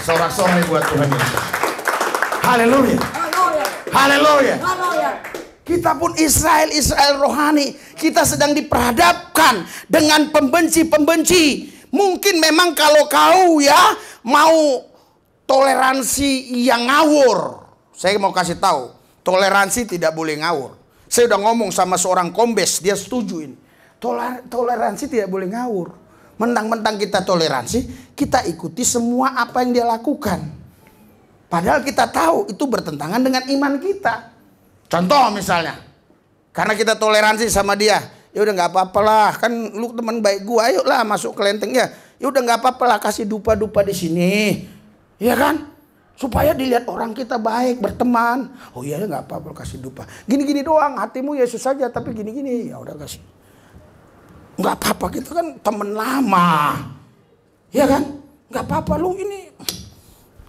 S1: Sorak-sorai buat Tuhan Yesus. Haleluya.
S2: Haleluya.
S1: Haleluya.
S2: Haleluya.
S1: Kita pun Israel rohani. Kita sedang diperhadapkan dengan pembenci-pembenci. Mungkin memang kalau kau ya mau toleransi yang ngawur. Saya mau kasih tahu, toleransi tidak boleh ngawur. Saya udah ngomong sama seorang kombes, dia setujuin. Toleransi tidak boleh ngawur. Mentang-mentang kita toleransi, kita ikuti semua apa yang dia lakukan. Padahal kita tahu itu bertentangan dengan iman kita. Contoh misalnya, karena kita toleransi sama dia, ya udah nggak apa-apa lah, kan lu teman baik gua, ayo lah masuk ke lenteng ya. Ya udah nggak apa-apa lah, kasih dupa-dupa di sini, ya kan? Supaya dilihat orang kita baik, berteman. Oh iya nggak apa-apa kasih dupa. Gini-gini doang, hatimu Yesus saja, tapi gini-gini ya udah kasih. Nggak apa-apa, kita kan temen lama, ya kan? Nggak apa-apa, lu ini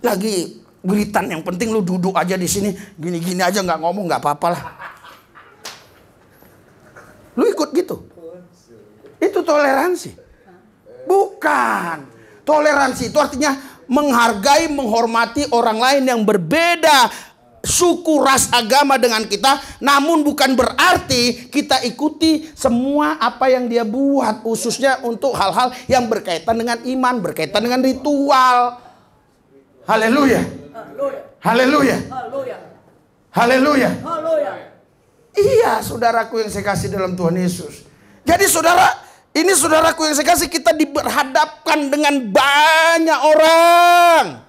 S1: lagi beritan, yang penting lu duduk aja di sini, gini-gini aja nggak ngomong, nggak apa-apa lah. Lu ikut gitu? Itu toleransi? Bukan. Toleransi itu artinya menghargai, menghormati orang lain yang berbeda suku, ras, agama dengan kita. Namun bukan berarti kita ikuti semua apa yang dia buat. Khususnya untuk hal-hal yang berkaitan dengan iman, berkaitan dengan ritual. Haleluya. Haleluya. Haleluya. Iya, saudaraku yang saya kasih dalam Tuhan Yesus. Jadi saudara, ini saudaraku yang saya kasih, kita diberhadapkan dengan banyak orang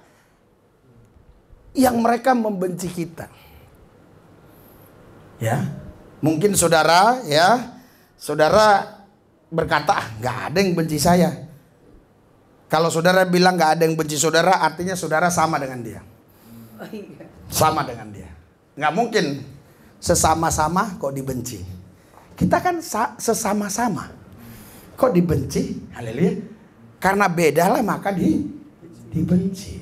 S1: yang mereka membenci kita. Ya, mungkin saudara berkata, nggak ada yang benci saya. Kalau saudara bilang nggak ada yang benci saudara, artinya saudara sama dengan dia. Sama dengan dia. Nggak mungkin sesama-sama kok dibenci. Kita kan sesama-sama. Kok dibenci? Haleluya. Karena beda lah maka dibenci.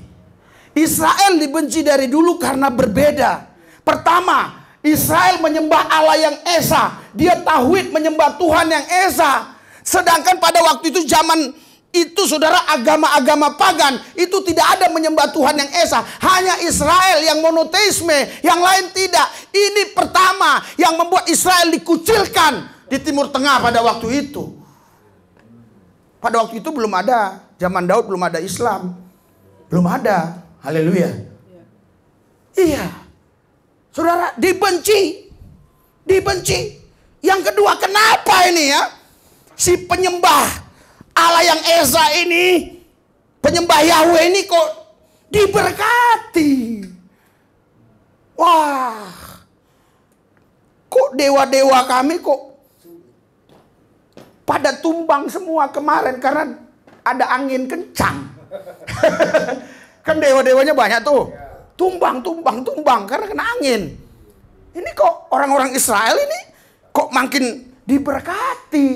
S1: Israel dibenci dari dulu karena berbeda. Pertama, Israel menyembah Allah yang Esa. Dia tauhid menyembah Tuhan yang Esa. Sedangkan pada waktu itu, zaman itu saudara, agama-agama pagan itu tidak ada menyembah Tuhan yang Esa. Hanya Israel yang monoteisme, yang lain tidak. Ini pertama yang membuat Israel dikucilkan di Timur Tengah pada waktu itu. Pada waktu itu belum ada, zaman Daud belum ada Islam. Belum ada. Haleluya. Iya. Saudara, dibenci. Dibenci. Yang kedua, kenapa ini ya? Si penyembah Allah yang Esa ini, penyembah Yahweh ini kok diberkati. Wah. Kok dewa-dewa kami kok pada tumbang semua kemarin karena ada angin kencang. Kan dewa-dewanya banyak tuh. Tumbang karena kena angin. Ini kok orang-orang Israel ini kok makin diberkati.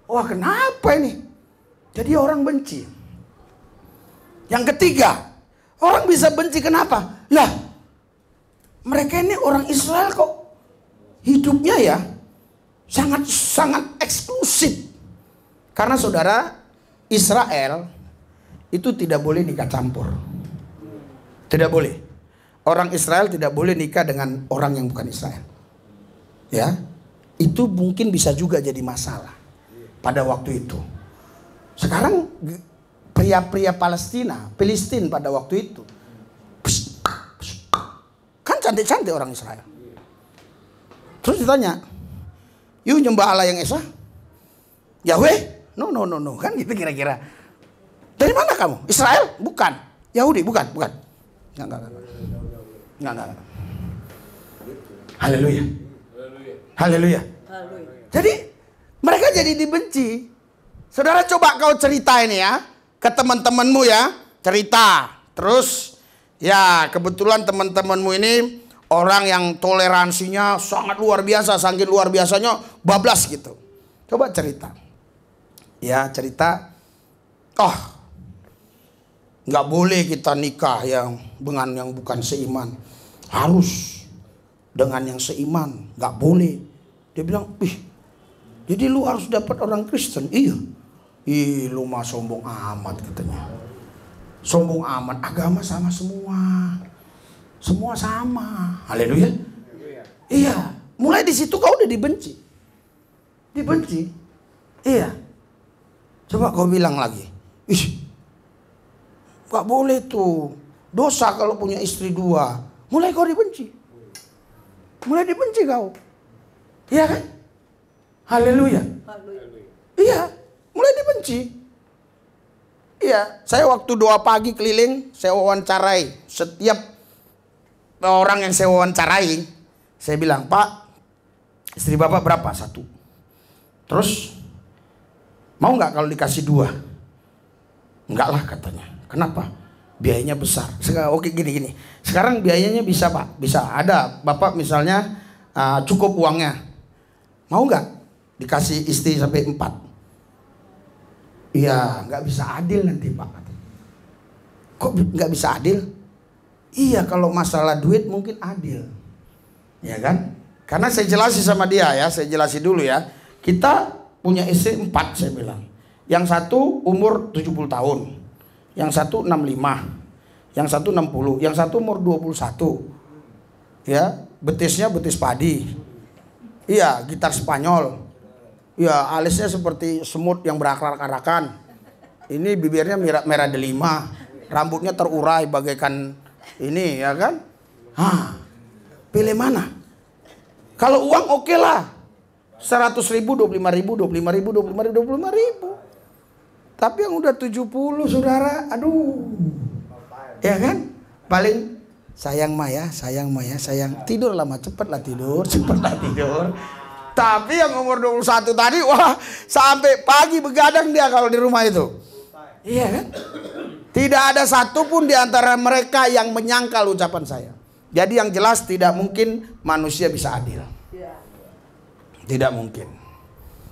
S1: Wah, kenapa ini? Jadi orang benci. Yang ketiga, orang bisa benci kenapa? Lah, mereka ini orang Israel kok hidupnya ya sangat eksklusif. Karena saudara, Israel itu tidak boleh nikah campur. Tidak boleh. orang Israel tidak boleh nikah dengan orang yang bukan Israel. Ya, itu mungkin bisa juga jadi masalah pada waktu itu. Sekarang pria-pria Palestina pada waktu itu, kan cantik-cantik orang Israel. Terus ditanya, "You nyembah Allah yang Esa? Yahweh?" No, kan gitu kira-kira. "Dari mana kamu? Israel?" "Bukan." "Yahudi?" "Bukan." Enggak. Haleluya. Haleluya. Jadi mereka jadi dibenci. Saudara, coba kau cerita ini ya ke teman-temanmu ya, cerita. Terus ya kebetulan teman-temanmu ini orang yang toleransinya sangat luar biasa, saking luar biasanya bablas gitu. Coba cerita. Ya cerita, "Oh, nggak boleh kita nikah dengan yang bukan seiman, harus dengan yang seiman, nggak boleh." Dia bilang, "Jadi lu harus dapat orang Kristen?" "Iya." "Ih, lu mah sombong amat," katanya. Sombong amat, agama sama semua. Semua sama. Haleluya. Iya, mulai di situ kau udah dibenci. Dibenci. Iya. Coba kau bilang lagi, "Gak boleh tuh, dosa kalau punya istri 2. Mulai kau dibenci. Mulai dibenci kau. Iya kan? Haleluya. Iya, mulai dibenci. Iya, saya waktu doa pagi keliling, saya wawancarai setiap orang yang saya wawancarai. Saya bilang, "Pak, istri Bapak berapa?" 1. "Terus mau nggak kalau dikasih 2? "Enggak lah," katanya. "Kenapa?" "Biayanya besar." "Oke, gini. Sekarang biayanya bisa, Pak. Bisa. Ada. Bapak misalnya cukup uangnya. Mau nggak dikasih istri sampai 4? "Iya, nggak bisa adil nanti, Pak." "Kok nggak bisa adil?" "Iya, kalau masalah duit mungkin adil." Ya kan? Karena saya jelasin sama dia ya. Saya jelasin dulu ya. Kita punya istri 4, saya bilang. Yang satu umur 70 tahun. Yang satu 65. Yang satu 60. Yang satu umur 21. Ya, betisnya betis padi. Iya, gitar Spanyol. Ya, alisnya seperti semut yang berakar-akarakan. Ini bibirnya merah delima. Rambutnya terurai bagaikan ini, ya kan? Pilih mana? Kalau uang oke lah. 100.000, 25.000, 25.000, 25.000, 25.000. Tapi yang udah 70, saudara, aduh. Ya kan? Paling sayang Maya. Tidur lama, cepatlah tidur. Tapi yang umur 21 tadi, wah, sampai pagi begadang dia kalau di rumah itu. Iya kan? Tidak ada satupun di antara mereka yang menyangkal ucapan saya. Jadi yang jelas tidak mungkin manusia bisa adil. Tidak mungkin.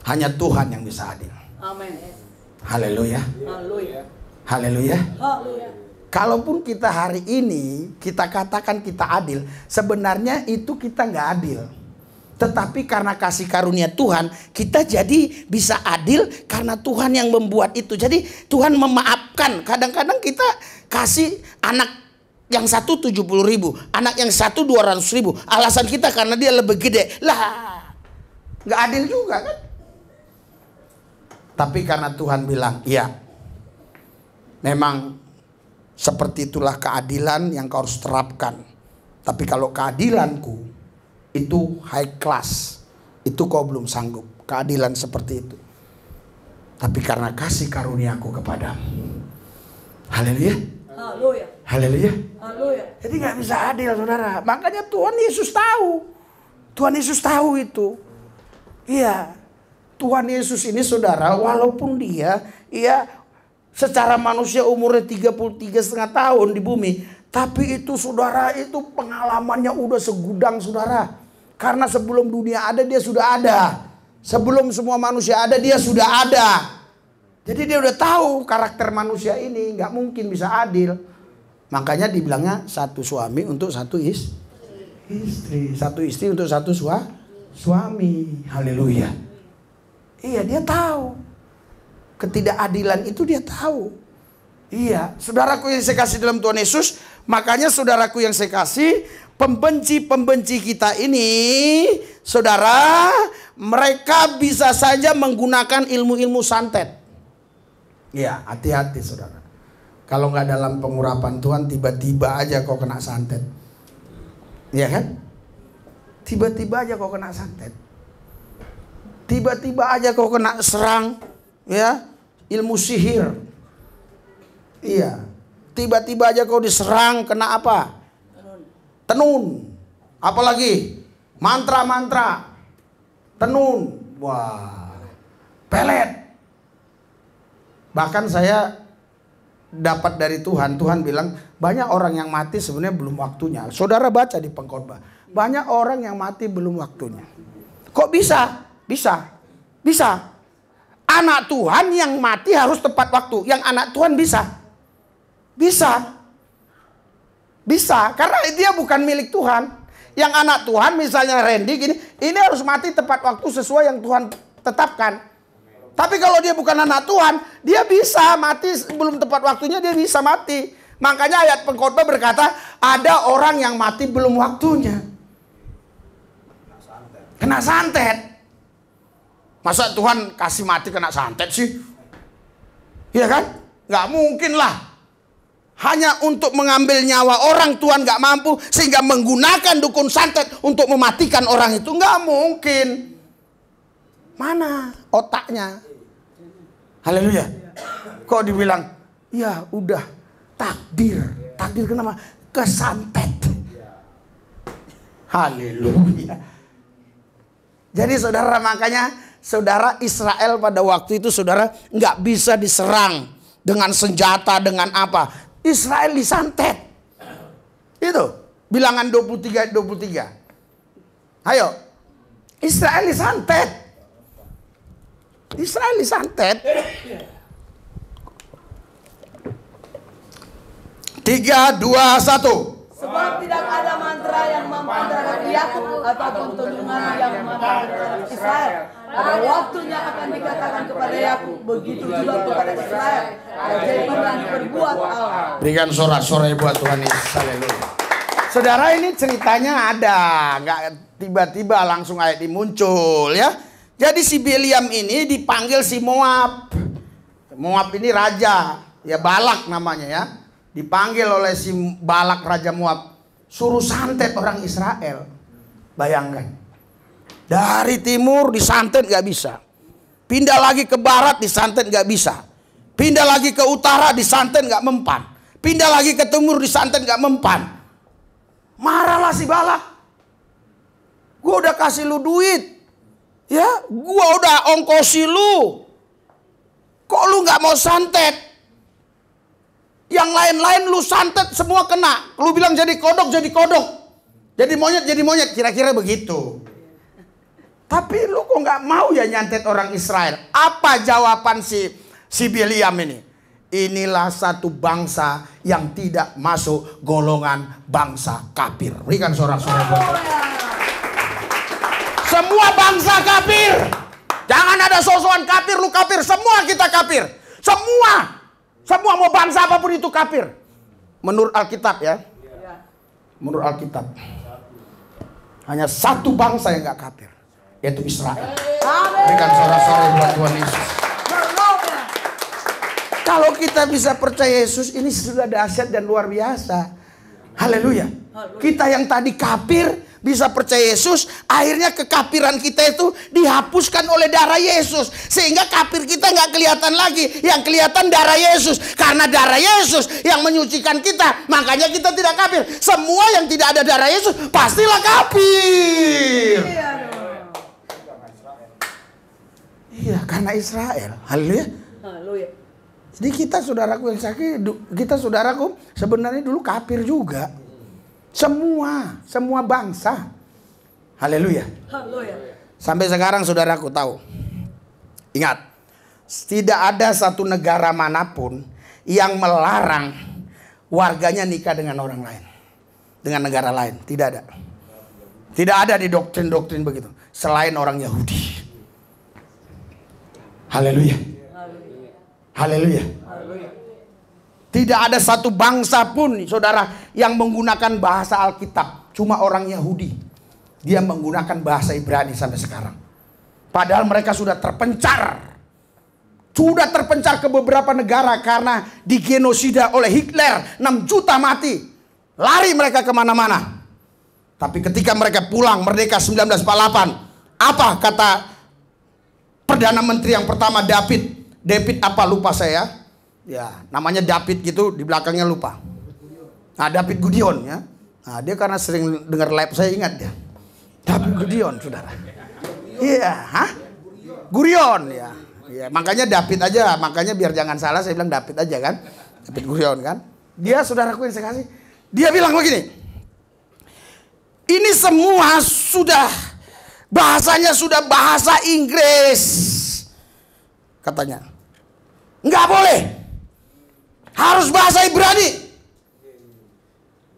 S1: Hanya Tuhan yang bisa adil.
S2: Amin.
S1: Haleluya. Haleluya. Kalaupun kita hari ini kita katakan kita adil, sebenarnya itu kita nggak adil. Tetapi karena kasih karunia Tuhan, kita jadi bisa adil karena Tuhan yang membuat itu. Jadi Tuhan memaafkan. Kadang-kadang kita kasih anak yang satu 70.000, anak yang satu 200.000. Alasan kita karena dia lebih gede. Lah, nggak adil juga kan? Tapi karena Tuhan bilang, iya, memang seperti itulah keadilan yang kau harus terapkan. Tapi kalau keadilanku itu high class, itu kau belum sanggup. Keadilan seperti itu. Tapi karena kasih karuniaku kepadamu. Haleluya. Haleluya. Jadi nggak bisa adil, saudara. Makanya Tuhan Yesus tahu. Tuhan Yesus tahu itu. Iya. Tuhan Yesus ini, saudara, walaupun dia secara manusia umurnya 33,5 tahun di bumi, tapi itu, saudara, itu pengalamannya udah segudang, saudara. Karena sebelum dunia ada, dia sudah ada. Sebelum semua manusia ada, dia sudah ada. Jadi dia udah tahu karakter manusia ini nggak mungkin bisa adil. Makanya dibilangnya satu suami untuk satu istri, satu istri untuk satu suami. Haleluya. Iya, dia tahu. Ketidakadilan itu dia tahu. Iya, saudaraku yang saya kasih dalam Tuhan Yesus, Makanya saudaraku yang saya kasih, pembenci-pembenci kita ini, saudara, mereka bisa saja menggunakan ilmu-ilmu santet. Ya, hati-hati saudara. Kalau nggak dalam pengurapan Tuhan, tiba-tiba aja kau kena santet. Iya kan? Tiba-tiba aja kau kena santet. Tiba-tiba aja kau kena serang, ya, ilmu sihir. Iya. Tiba-tiba aja kau diserang, kena apa? Tenun. Apalagi? Mantra-mantra. Tenun. Wah. Pelet. Bahkan saya dapat dari Tuhan. Tuhan bilang, banyak orang yang mati sebenarnya belum waktunya. Saudara baca di pengkhotbah. Banyak orang yang mati belum waktunya. Kok bisa? Bisa. Bisa. Anak Tuhan yang mati harus tepat waktu. Yang anak Tuhan bisa. Bisa. Bisa. Karena dia bukan milik Tuhan. Yang anak Tuhan misalnya Randy gini, ini harus mati tepat waktu sesuai yang Tuhan tetapkan. Tapi kalau dia bukan anak Tuhan, dia bisa mati belum tepat waktunya, dia bisa mati. Makanya ayat pengkhotbah berkata, ada orang yang mati belum waktunya. Kena santet. Masa Tuhan kasih mati kena santet sih? Iya kan? Nggak mungkin lah. Hanya untuk mengambil nyawa orang Tuhan nggak mampu, sehingga menggunakan dukun santet untuk mematikan orang itu. Nggak mungkin. Mana otaknya? Haleluya. Kok dibilang, ya udah takdir. Takdir kenapa? Kesantet. Haleluya. Jadi saudara, makanya saudara, Israel pada waktu itu saudara nggak bisa diserang dengan senjata, dengan apa. Israel disantet. Itu bilangan 23. Ayo. Israel disantet. Israel disantet. 3, 2, 1.
S2: Sebab tidak ada mantra yang mampu terhadap Yakub ataupun tuntunan yang mampu terhadap Israel. Pada waktunya akan dikatakan kepada Yakub, begitu juga kepada Israel. Keajaiban yang diperbuat Allah.
S1: Berikan sorak-sorai buat Tuhan Yesus. Haleluya. Saudara, ini ceritanya ada, nggak tiba-tiba langsung ayat ini muncul ya. Jadi si Biliam ini dipanggil si Moab. Moab ini raja, ya Balak namanya ya. Dipanggil oleh si Balak raja Moab, suruh santet orang Israel. Bayangkan, dari timur disantet nggak bisa, pindah lagi ke barat disantet nggak bisa, pindah lagi ke utara disantet nggak mempan, pindah lagi ke timur disantet nggak mempan. Marahlah si Balak. Gua udah kasih lu duit, ya, gua udah ongkosi lu, kok lu nggak mau santet? Yang lain-lain lu santet semua kena. Lu bilang jadi kodok, jadi kodok. Jadi monyet, kira-kira begitu. Tapi lu kok nggak mau ya nyantet orang Israel? Apa jawaban si Biliam ini? Inilah satu bangsa yang tidak masuk golongan bangsa kafir. Berikan sorak-sorai. Semua bangsa kafir. Jangan ada sosokan kafir, lu kafir. Semua kita kafir. Semua mau bangsa apapun itu kafir. Menurut Alkitab ya. Menurut Alkitab. Hanya satu bangsa yang gak kafir, yaitu Israel. Berikan sorak-sorai buat Tuhan Yesus. Kalau kita bisa percaya Yesus, ini sudah dahsyat dan luar biasa. Haleluya. Kita yang tadi kafir bisa percaya Yesus, akhirnya kekafiran kita itu dihapuskan oleh darah Yesus, sehingga kafir kita nggak kelihatan lagi, yang kelihatan darah Yesus. Karena darah Yesus yang menyucikan kita, makanya kita tidak kafir. Semua yang tidak ada darah Yesus pastilah kafir. Iya, karena Israel. Haleluya. Jadi kita saudaraku yang sakit, kita saudaraku sebenarnya dulu kafir juga. Semua bangsa. Haleluya. Sampai sekarang saudaraku tahu. Ingat, tidak ada satu negara manapun yang melarang warganya nikah dengan orang lain, dengan negara lain. Tidak ada. Tidak ada di doktrin-doktrin begitu, selain orang Yahudi. Haleluya. Haleluya. Tidak Tidak ada satu bangsa pun, saudara, yang menggunakan bahasa Alkitab. Cuma orang Yahudi. Dia menggunakan bahasa Ibrani sampai sekarang. Padahal mereka sudah terpencar. Sudah terpencar ke beberapa negara karena digenosida oleh Hitler. 6 juta mati. Lari mereka kemana-mana. Tapi ketika mereka pulang merdeka 1948. Apa kata Perdana Menteri yang pertama, David? David apa lupa saya. Ya, namanya David gitu, di belakangnya lupa. Nah, David Gideon ya. Nah, dia karena sering dengar live saya ingat dia. David Gideon, saudara. Iya, hah? Gurion ya. Ya, makanya David aja, makanya biar jangan salah saya bilang David aja kan. David Gurion kan. Dia saudaraku yang saya kasih. Dia bilang begini. Ini semua sudah bahasanya sudah bahasa Inggris. Katanya. Enggak boleh. Harus bahasa Ibrani.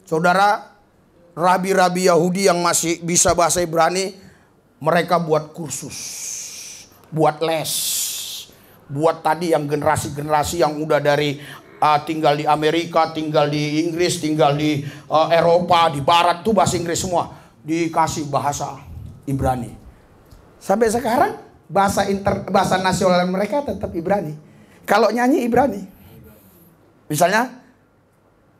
S1: Saudara, rabi-rabi Yahudi yang masih bisa bahasa Ibrani, mereka buat kursus, buat les, buat tadi yang generasi-generasi yang udah dari tinggal di Amerika, tinggal di Inggris, tinggal di Eropa, di Barat, tuh bahasa Inggris semua, dikasih bahasa Ibrani. Sampai sekarang bahasa nasional mereka tetap Ibrani. Kalau nyanyi Ibrani. Misalnya,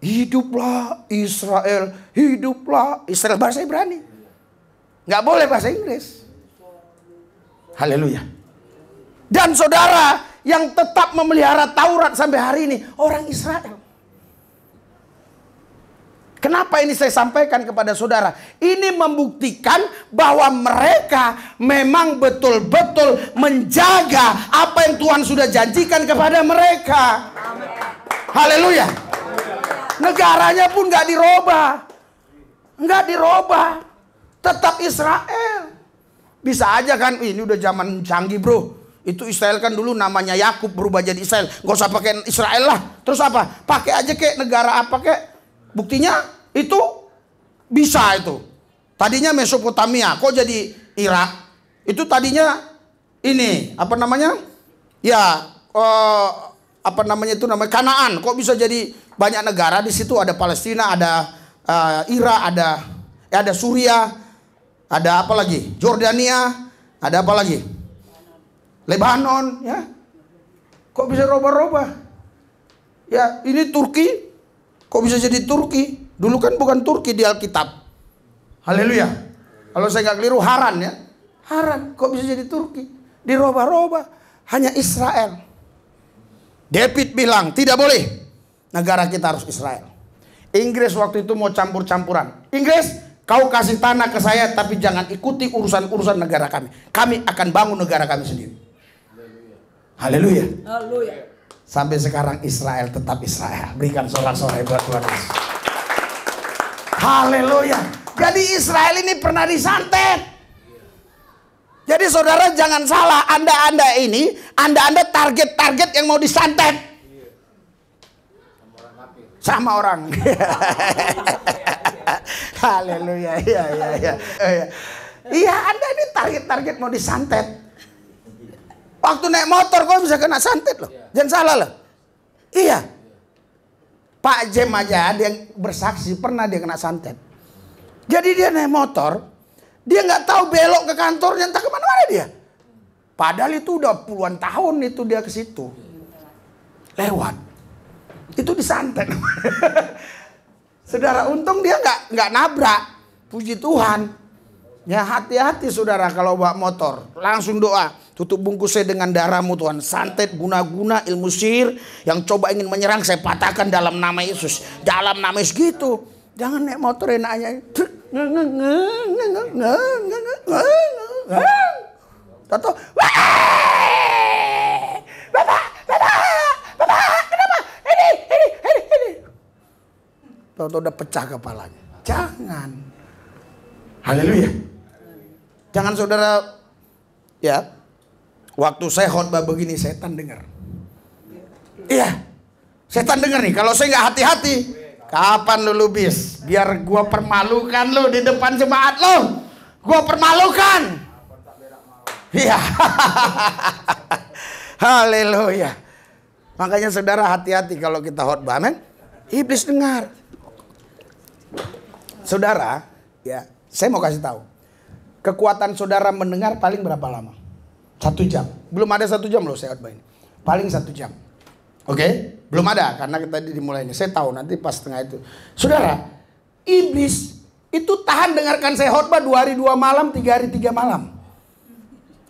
S1: hiduplah Israel, hiduplah Israel, bahasa Ibrani. Nggak boleh bahasa Inggris. Haleluya. Dan saudara yang tetap memelihara Taurat sampai hari ini, orang Israel. Kenapa ini saya sampaikan kepada saudara? Ini membuktikan bahwa mereka memang betul-betul menjaga apa yang Tuhan sudah janjikan kepada mereka. Haleluya. Negaranya pun nggak dirubah. Nggak dirubah. Tetap Israel. Bisa aja kan, ini udah zaman canggih bro. Itu Israel kan dulu namanya Yakub berubah jadi Israel. Gak usah pakai Israel lah. Terus apa? Pakai aja kayak negara apa kayak. Buktinya itu bisa itu. Tadinya Mesopotamia, kok jadi Irak? Itu tadinya ini apa namanya? Ya apa namanya itu namanya Kanaan. Kok bisa jadi banyak negara? Di situ ada Palestina, ada Irak, ada Suria, ada apa lagi? Jordania, ada apa lagi? Lebanon, ya. Kok bisa robah-robah? Ya, ini Turki. Kok bisa jadi Turki? Dulu kan bukan Turki di Alkitab. Haleluya. Kalau saya nggak keliru Haran ya. Haran, kok bisa jadi Turki? Dirobah-robah. Hanya Israel. David bilang, tidak boleh. Negara kita harus Israel. Inggris waktu itu mau campur-campuran. Inggris, kau kasih tanah ke saya, tapi jangan ikuti urusan-urusan negara kami. Kami akan bangun negara kami sendiri. Haleluya.
S2: Haleluya.
S1: Sampai sekarang Israel tetap Israel. Berikan sorak-sorai buat Tuhan Yesus. Haleluya. Jadi Israel ini pernah disantet. Jadi saudara jangan salah. Anda ini, Anda target-target yang mau disantet. Sama orang. Haleluya. Iya, Anda ini target-target mau disantet. Waktu naik motor kok bisa kena santet loh. Jangan salah loh. Iya. Pak Jem aja dia bersaksi pernah dia kena santet. Jadi dia naik motor, dia nggak tahu belok ke kantornya entah kemana-mana dia. Padahal itu udah puluhan tahun itu dia ke situ. Lewat. Itu disantet. Saudara, untung dia nggak nabrak. Puji Tuhan. Ya hati-hati saudara kalau bawa motor. Langsung doa. Tutup bungkusnya dengan darah-Mu Tuhan. Santet guna-guna ilmu sihir yang coba ingin menyerang saya patahkan dalam nama Yesus. Dalam nama Yesus gitu. Jangan naik motor enaknya. Tahu? Bapak, kenapa? Ini. Tahu udah pecah kepalanya. Jangan. Haleluya. Jangan saudara ya. Waktu saya khotbah begini setan dengar. Iya. Setan dengar nih. Kalau saya nggak hati-hati, kapan lu bis? Biar gua permalukan lu di depan jemaat lu. Gua permalukan. Iya. Haleluya. Makanya saudara hati-hati kalau kita khotbah, amin. Iblis dengar. Saudara, ya, saya mau kasih tahu. Kekuatan saudara mendengar paling berapa lama? 1 jam. Belum ada 1 jam loh saya khotbah ini. Paling 1 jam. Oke? Belum ada karena kita dimulai ini. Saya tahu nanti pas tengah itu. Saudara, iblis itu tahan dengarkan saya khotbah 2 hari 2 malam, 3 hari 3 malam.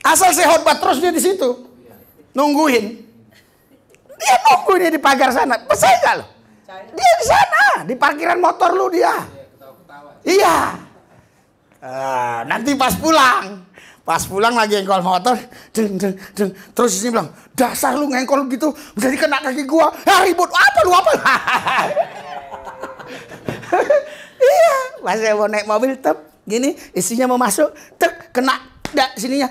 S1: Asal saya khotbah terus dia di situ. Nungguin. Dia nungguin di pagar sana. Percaya nggak lo? Dia di sana, di parkiran motor lu dia. Iya. Nanti pas pulang lagi ngengkol motor, terus sini bilang, dasar lu ngengkol gitu, jadi kena kaki gua. Ribut apa lu apa? Iya, pas saya mau naik mobil, gini, istrinya mau masuk, kena sininya.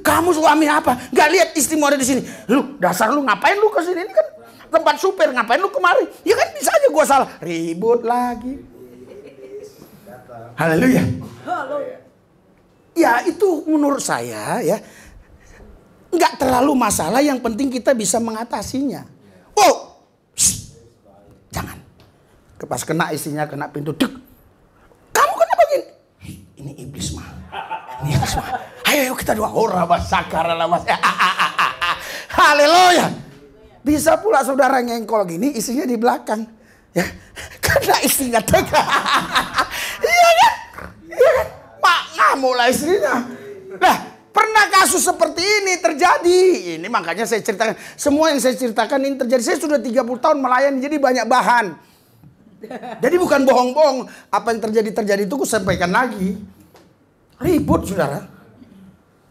S1: Kamu suami apa? Gak lihat istrimu ada di sini. Lu dasar lu ngapain lu ke sini? Ini kan tempat supir, ngapain lu kemari? Ya kan bisa aja gua salah. Ribut lagi. Haleluya. Ya itu menurut saya ya nggak terlalu masalah, yang penting kita bisa mengatasinya. Oh, jangan. Pas kena istrinya, kena pintu, dek. Kamu kenapa gini? Ini iblis mah. Ini iblis mah. Ayo kita doa. Oh rabasakara lamas. Haleluya. Bisa pula saudara ngengkol gini, istrinya di belakang. Ya, kena istrinya tegak. Iya kan? Iya kan? Mak ngamuk lah istrinya. Nah, pernah kasus seperti ini terjadi. Ini makanya saya ceritakan. Semua yang saya ceritakan ini terjadi. Saya sudah 30 tahun melayani, jadi banyak bahan. Jadi bukan bohong-bohong. Apa yang terjadi itu aku sampaikan lagi. Ribut saudara.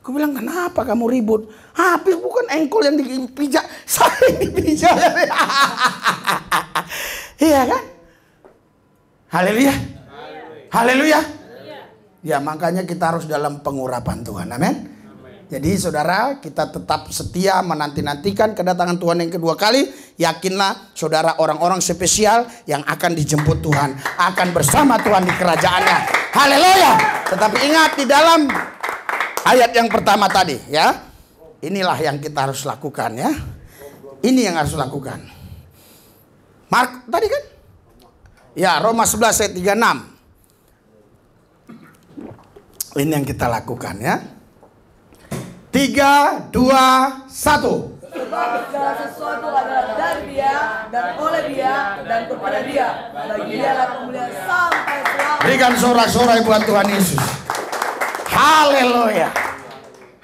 S1: Aku bilang, kenapa kamu ribut? Habis bukan engkol yang dipijak, saya dipijak. Iya kan? Haleluya. Haleluya. Ya makanya kita harus dalam pengurapan Tuhan. Amin. Jadi saudara, kita tetap setia menanti-nantikan kedatangan Tuhan yang kedua kali. Yakinlah saudara, orang-orang spesial yang akan dijemput Tuhan akan bersama Tuhan di kerajaannya. Haleluya. Tetapi ingat di dalam ayat yang pertama tadi ya, inilah yang kita harus lakukan ya. Ini yang harus lakukan. Mark tadi kan? Ya, Roma 11 ayat 36. Ini yang kita lakukan ya. 3, 2, 1.
S2: Sebab segala sesuatu adalah dari Dia dan oleh Dia dan kepada Dia. Bagi Dialah kemuliaan sampai selamanya.
S1: Berikan sorak-sorai buat Tuhan Yesus. Haleluya.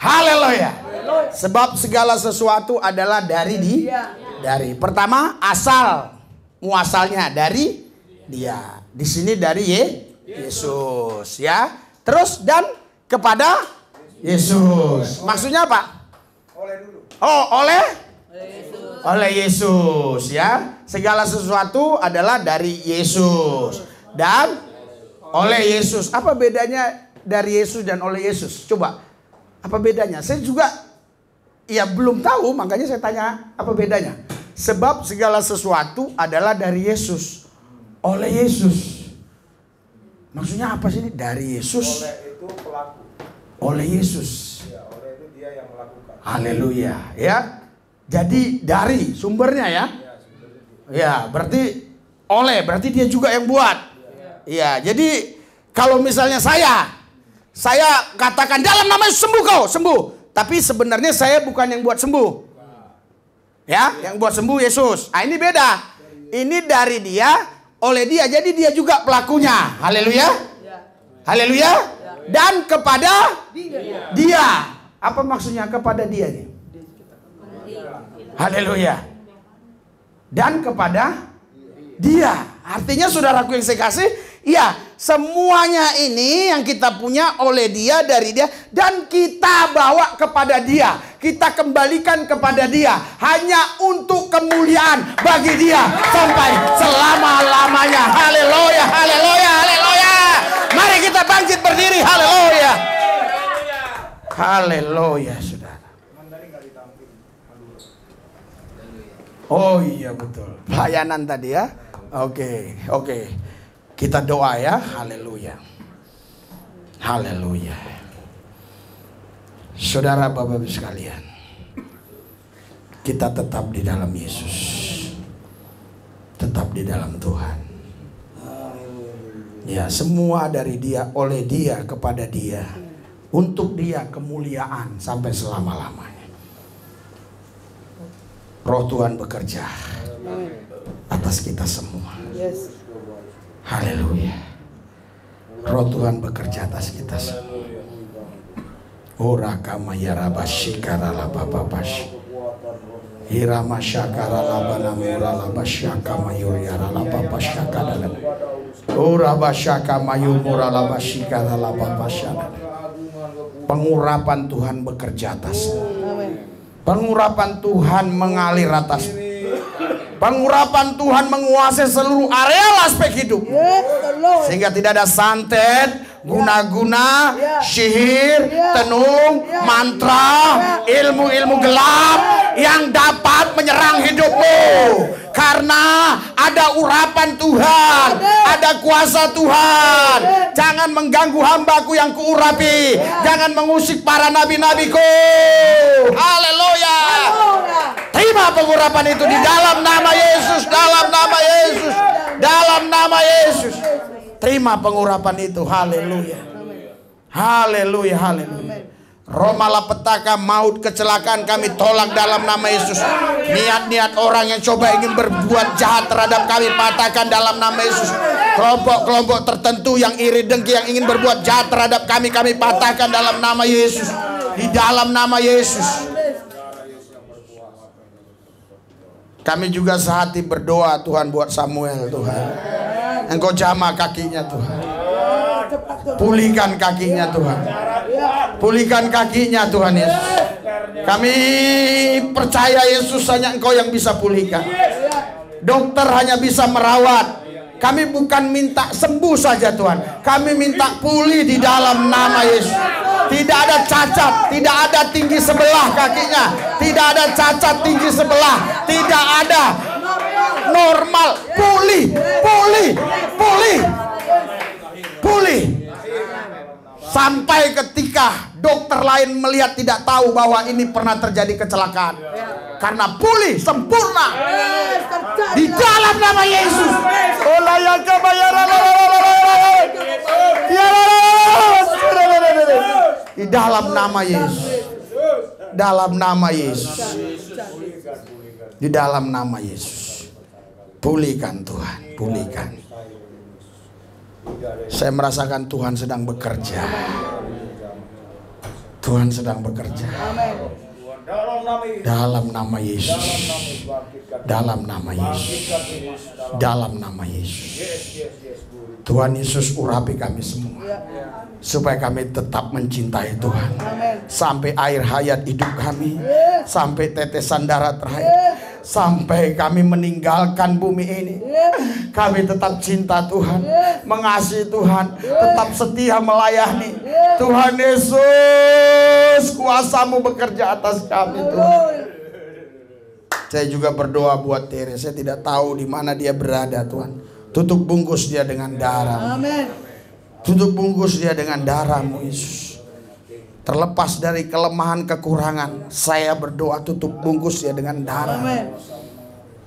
S1: Haleluya. Sebab segala sesuatu adalah dari dari. Pertama, muasalnya dari Dia. Di sini dari Yesus ya. Terus dan kepada Yesus. Maksudnya apa? Oleh Yesus ya. Segala sesuatu adalah dari Yesus dan oleh Yesus. Apa bedanya dari Yesus dan oleh Yesus? Coba. Apa bedanya? Saya juga belum tahu, makanya saya tanya apa bedanya. Sebab segala sesuatu adalah dari Yesus, oleh Yesus. Maksudnya apa sih ini? Dari Yesus.
S5: Oleh itu pelaku.
S1: Oleh Yesus.
S5: Ya, oleh itu dia yang melakukan.
S1: Haleluya, ya. Jadi dari sumbernya ya. Ya, berarti berarti dia juga yang buat. Ya, jadi kalau misalnya saya katakan dalam nama Yesus sembuh kau, sembuh. Tapi sebenarnya saya bukan yang buat sembuh. Ya, yang buat sembuh Yesus. Ini beda. Ini dari Dia, oleh Dia. Jadi Dia juga pelakunya. Haleluya. Haleluya. Dan kepada Dia. Apa maksudnya kepada Dia nih? Haleluya. Dan kepada Dia. Artinya saudaraku yang saya kasih, semuanya ini yang kita punya oleh Dia, dari Dia, dan kita bawa kepada Dia. Kita kembalikan kepada Dia hanya untuk kemuliaan bagi Dia sampai selama-lamanya. Haleluya, haleluya, haleluya. Mari kita bangkit berdiri. Haleluya. Haleluya, saudara. Oh iya betul. Pelayanan tadi ya. Oke. Kita doa ya. Haleluya. Haleluya. Saudara Bapak Ibu sekalian. kita tetap di dalam Yesus, tetap di dalam Tuhan. Ya, semua dari Dia, oleh Dia, kepada Dia, untuk Dia kemuliaan sampai selama-lamanya. Roh Tuhan bekerja atas kita semua. Haleluya. Roh Tuhan bekerja atas kita semua. Ora kama yarabashikara labababash. Irama syakara labana mura labasyaka mayuriara lababasyaka. Ora basyaka mayumura labashikara lababasyaka. Pengurapan Tuhan bekerja atas. Pengurapan Tuhan mengalir atas. Pengurapan Tuhan menguasai seluruh area aspek hidup. Sehingga tidak ada santet, guna-guna, sihir, tenung, mantra, ilmu-ilmu gelap yang dapat menyerang hidupmu. Karena ada urapan Tuhan, ada kuasa Tuhan. Jangan mengganggu hambaku yang kuurapi. Jangan mengusik para nabi-nabiku. Haleluya. Terima pengurapan itu di dalam nama Yesus, dalam nama Yesus, dalam nama Yesus. Terima pengurapan itu. Haleluya. Haleluya, haleluya. Roh malapetaka, maut, kecelakaan kami tolak dalam nama Yesus. Niat-niat orang yang coba ingin berbuat jahat terhadap kami patahkan dalam nama Yesus. Kelompok-kelompok tertentu yang iri dengki yang ingin berbuat jahat terhadap kami patahkan dalam nama Yesus. Di dalam nama Yesus. Kami juga sehati berdoa Tuhan buat Samuel Tuhan. Engkau jamah kakinya Tuhan. Pulihkan kakinya Tuhan. Pulihkan kakinya Tuhan Yesus. Kami percaya Yesus hanya Engkau yang bisa pulihkan. Dokter hanya bisa merawat. Kami bukan minta sembuh saja Tuhan. Kami minta pulih di dalam nama Yesus. Tidak ada cacat, tidak ada tinggi sebelah kakinya, tidak ada cacat tinggi sebelah, tidak ada, normal, pulih, pulih, pulih, pulih. Sampai ketika dokter lain melihat tidak tahu bahwa ini pernah terjadi kecelakaan. Karena pulih sempurna di dalam nama Yesus. Di dalam nama Yesus. Dalam nama Yesus. Di dalam nama Yesus. Pulihkan Tuhan, pulihkan. Saya merasakan Tuhan sedang bekerja. Tuhan sedang bekerja. Dalam nama Yesus. Dalam nama Yesus. Dalam nama Yesus. Tuhan Yesus urapi kami semua, supaya kami tetap mencintai Tuhan. Sampai air hayat hidup kami, sampai tetesan darah terakhir, sampai kami meninggalkan bumi ini, kami tetap cinta Tuhan, mengasihi Tuhan, tetap setia melayani Tuhan Yesus. Kuasa-Mu bekerja atas kami Tuhan. Saya juga berdoa buat Tere. Saya tidak tahu di mana dia berada Tuhan. Tutup bungkus dia dengan darah. Tutup bungkus dia dengan darah-Mu Yesus. Terlepas dari kelemahan kekurangan, saya berdoa tutup bungkus dia dengan darah.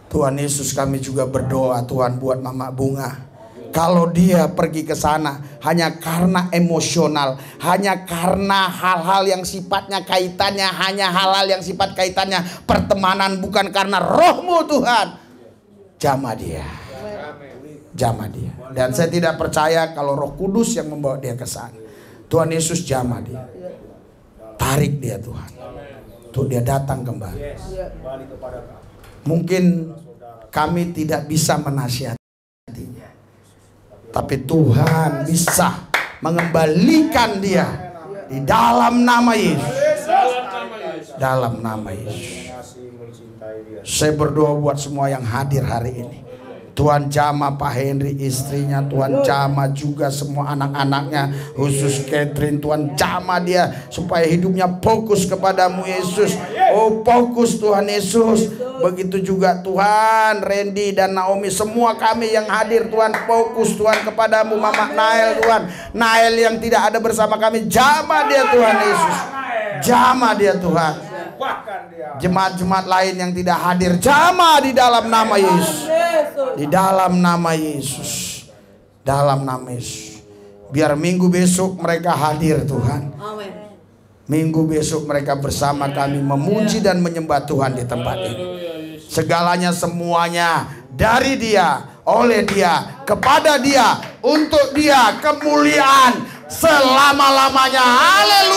S1: Tuhan Yesus, kami juga berdoa Tuhan buat Mama Bunga. Kalau dia pergi ke sana hanya karena emosional, hanya karena hal-hal yang sifatnya kaitannya, hanya hal-hal yang sifat kaitannya pertemanan, bukan karena Roh-Mu Tuhan, jamah dia. Jamah dia. Dan saya tidak percaya kalau Roh Kudus yang membawa dia ke sana. Tuhan Yesus jamah dia. Tarik dia Tuhan. Untuk dia datang kembali. Mungkin kami tidak bisa menasihatinya, tapi Tuhan bisa mengembalikan dia di dalam nama Yesus. Dalam nama Yesus. Saya berdoa buat semua yang hadir hari ini. Tuhan jamah Pak Henry, istrinya, Tuhan jamah juga semua anak-anaknya, khusus Catherine, Tuhan jamah dia supaya hidupnya fokus kepadamu Yesus. Oh, fokus Tuhan Yesus. Begitu juga Tuhan Randy dan Naomi, semua kami yang hadir Tuhan, fokus Tuhan kepadamu. Mama Nael Tuhan, Nael yang tidak ada bersama kami, jamah dia Tuhan Yesus. Jamah dia Tuhan.
S5: Bahkan dia.
S1: Jemaat-jemaat lain yang tidak hadir, jamah di dalam nama Yesus. Di dalam nama Yesus. Dalam nama Yesus. Biar minggu besok mereka hadir Tuhan.
S2: Amin.
S1: Minggu besok mereka bersama kami memuji dan menyembah Tuhan di tempat ini. Segalanya semuanya dari Dia, oleh Dia, kepada Dia, untuk Dia, kemuliaan selama-lamanya. Haleluya.